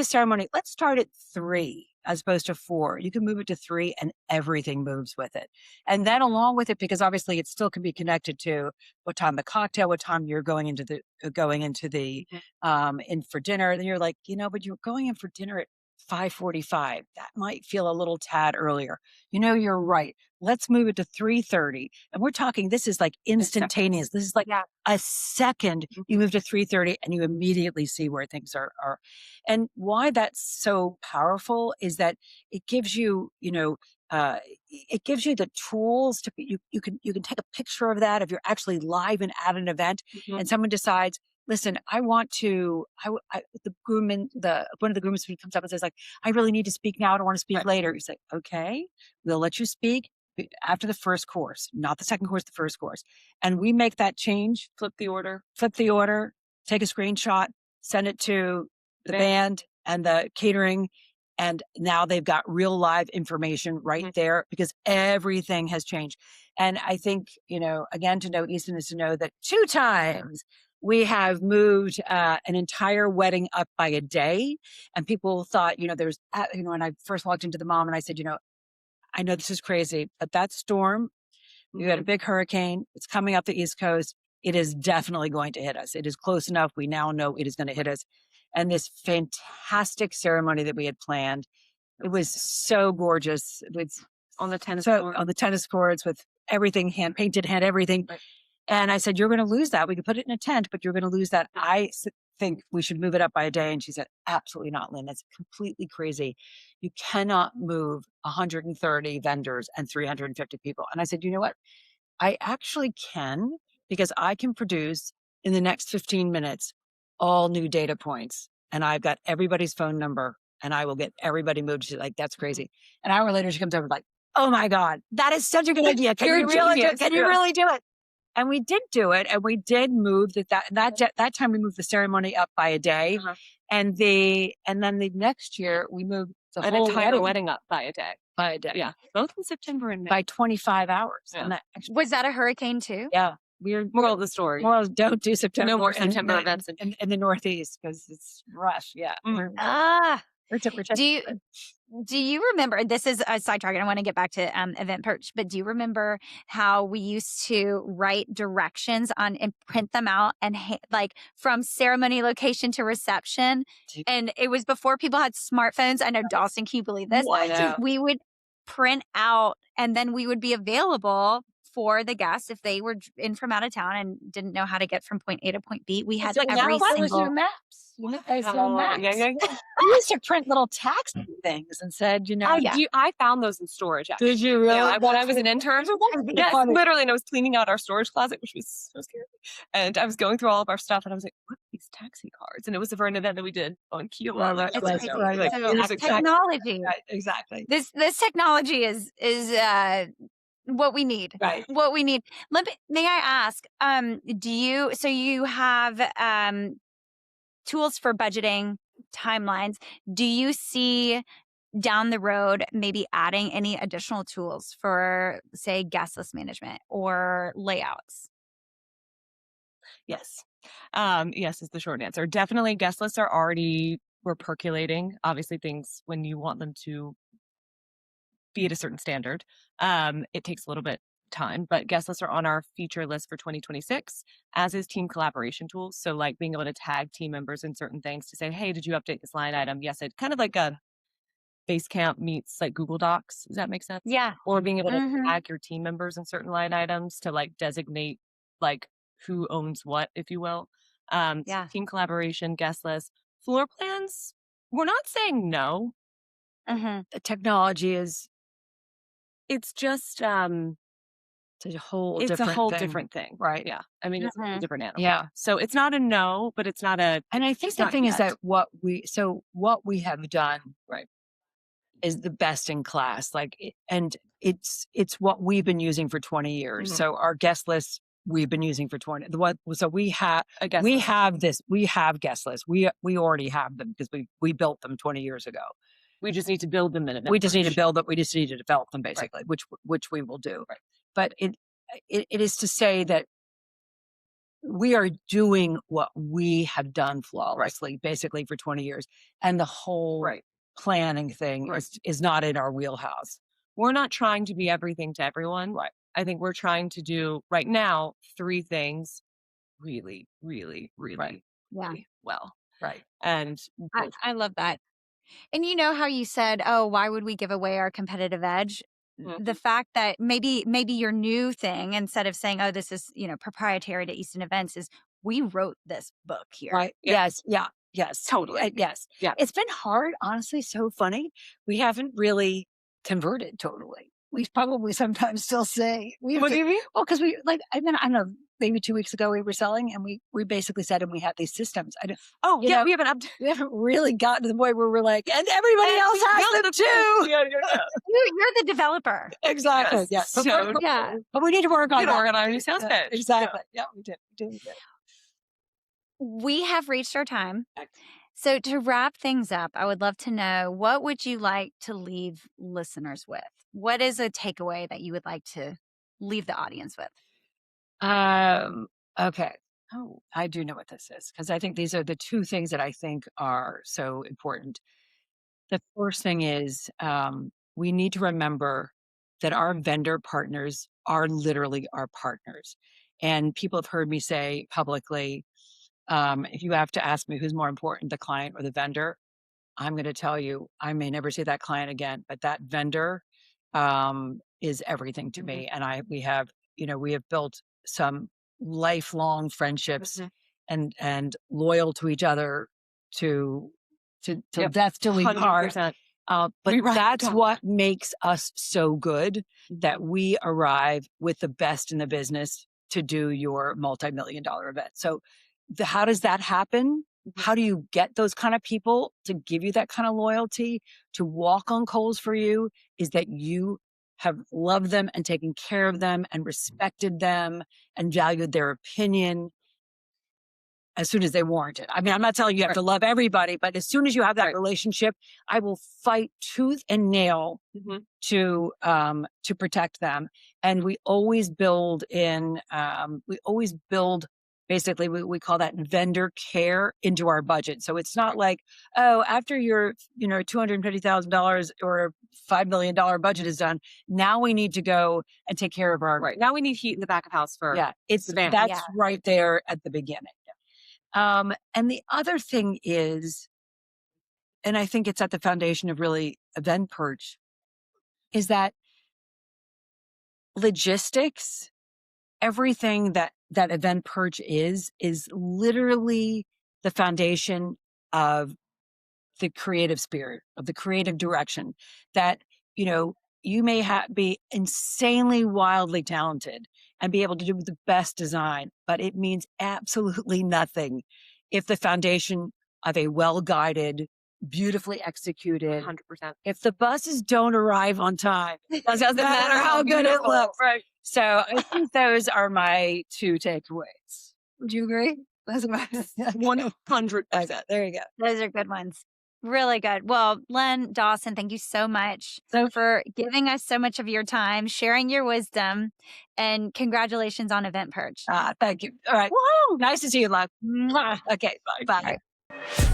ceremony. Let's start at 3 as opposed to 4. You can move it to 3 and everything moves with it. And then along with it, because obviously it still can be connected to what time the cocktail, what time you're going into the in for dinner. Then you're but you're going in for dinner at 5:45. That might feel a little tad earlier. You're right. Let's move it to 3:30. And we're talking, this is instantaneous. This is a second. You move to 3:30 and you immediately see where things are. And why that's so powerful is that it gives you, it gives you the tools to you can take a picture of that if you're actually live and at an event, and someone decides, listen, I want to, one of the groomsmen comes up and says I really need to speak now. I don't want to speak later. You say, okay, we'll let you speak after the first course, not the second course, the first course. And we make that change, flip the order, take a screenshot, send it to the band and the catering. And now they've got real live information right there because everything has changed. And I think, again, to know Easton is to know that 2 times we have moved an entire wedding up by a day. And people thought, when I first walked into the mom and I said, I know this is crazy, but that storm, we had a big hurricane. It's coming up the East Coast. It is definitely going to hit us. It is close enough. We now know it is going to hit us. And this fantastic ceremony that we had planned, it was so gorgeous. It's on the tennis courts with everything hand painted, everything. Right. And I said, you're going to lose that. We could put it in a tent, but you're going to lose that. Think we should move it up by a day. And she said, absolutely not, Lynn. That's completely crazy. You cannot move 130 vendors and 350 people. And I said, you know what? I actually can, because I can produce in the next 15 minutes all new data points. And I've got everybody's phone number and I will get everybody moved. She's like, that's crazy. An hour later, she comes over like, oh my God, that is such a good idea. Can you really do it? Can you really do it? And we did do it. And we did move that time we moved the ceremony up by a day. Uh-huh. And then the next year we moved the An whole entire wedding up by a day. by a day. Yeah. Both in September and May. By 25 hours. Yeah. And that actually, Was that a hurricane too? yeah. Moral of the story. Well, don't do September. No more September events in the Northeast because it's rush. Yeah. Do you remember, this is a sidetrack, and I want to get back to eventPERCH, but do you remember how we used to write directions on and print them out and like from ceremony location to reception? And it was before people had smartphones. I know, Dawson, can you believe this? We would print out and then we would be available for the guests if they were in from out of town and didn't know how to get from point A to point B. We had every single maps. Maps. Yeah. We used to print little taxi things and said, I found those in storage. Actually. Did you really? Yeah, when I was an intern, yes, literally, and I was cleaning out our storage closet, which was so scary. And I was going through all of our stuff, and I was like, "What are these taxi cards?" And it was for an event that we did on Kiowa. Technology, right, exactly. This technology is what we need. Right. What we need. May I ask? So you have tools for budgeting, timelines. Do you see down the road maybe adding any additional tools for, say, guest list management or layouts? Yes. Yes is the short answer. Definitely guest lists we're percolating. Obviously things when you want them to be at a certain standard, it takes a little bit time, but guest lists are on our feature list for 2026, as is team collaboration tools. So like being able to tag team members in certain things to say, hey, did you update this line item? Yes, it kind of like a Basecamp meets like Google Docs. Does that make sense? Yeah. Or being able to tag your team members in certain line items to like designate like who owns what, if you will. Team collaboration, guest list, floor plans. We're not saying no. The technology it's just it's a whole different thing. Right. Yeah. I mean, it's a different animal. Yeah. So it's not a no, but it's not a. And I think the thing is that what we have done is the best in class. And it's what we've been using for 20 years. So our guest lists we've been using for 20. So we have guest lists. We already have them because we built them 20 years ago. We just need to build them in it. We just need to build them. We just need to develop them basically, which we will do. Right. But it is to say that we are doing what we have done flawlessly, basically for 20 years. And the whole planning thing is not in our wheelhouse. We're not trying to be everything to everyone. Right. I think we're trying to do right now 3 things really, really, really, really well. Right. And I love that. And you know how you said, oh, why would we give away our competitive edge? The fact that maybe your new thing, instead of saying, oh, this is, proprietary to Easton Events, is we wrote this book here. Right. Yeah. Yes. Totally. Yes. Yeah. It's been hard, honestly, so funny. We haven't really converted totally. We probably sometimes still say. What do you mean? Well, because I don't know, maybe 2 weeks ago we were selling and we basically said, and we had these systems. We haven't really gotten to the point where we're like, and everybody else has them too. You're the developer. Exactly. Yes. But we need to work on that. Organize sales pitch. Exactly. Yeah, we did. We have reached our time. So to wrap things up, I would love to know, what would you like to leave listeners with? What is a takeaway that you would like to leave the audience with? Okay. Oh, I do know what this is, because I think these are the 2 things that I think are so important. The first thing is we need to remember that our vendor partners are literally our partners. And people have heard me say publicly, if you have to ask me who's more important, the client or the vendor, I'm going to tell you, I may never see that client again, but that vendor is everything to me. And we have built some lifelong friendships Mhm. and loyal to each other to Yep. death till we part. 100%. But We ride that's on what makes us so good, that Mhm. we arrive with the best in the business to do your multi-million-dollar event. So how does that happen? Mhm. How do you get those kind of people to give you that kind of loyalty, to walk on coals for you? Is that you have loved them and taken care of them and respected them and valued their opinion as soon as they warrant it. I mean, I'm not telling you have Right. to love everybody, but as soon as you have that Right. relationship, I will fight tooth and nail Mhm. to protect them. And we always build in, basically, we call that vendor care into our budget. So it's not like, oh, after your, $250,000 or $5 million budget is done, now we need to go and take care of our, Right. Now we need heat in the back of house for yeah, the van. that's Yeah. right there at the beginning. And the other thing is, and I think it's at the foundation of really eventPERCH, is that logistics, everything that eventPERCH is literally the foundation of the creative spirit, of the creative direction. That, you may be insanely wildly talented and be able to do the best design, but it means absolutely nothing if the foundation of a well-guided, beautifully executed, 100%. if the buses don't arrive on time, it doesn't matter how good it Beautiful. looks. Right. So I think those are my two takeaways. Would you agree? Those are my 100%. Okay, there you go. Those are good ones. Really good. Well, Lynn Dawson, thank you so much for giving us so much of your time, sharing your wisdom, and congratulations on eventPERCH. Thank you. All right. Woo! Nice to see you, love. Mwah. Okay, bye. Bye.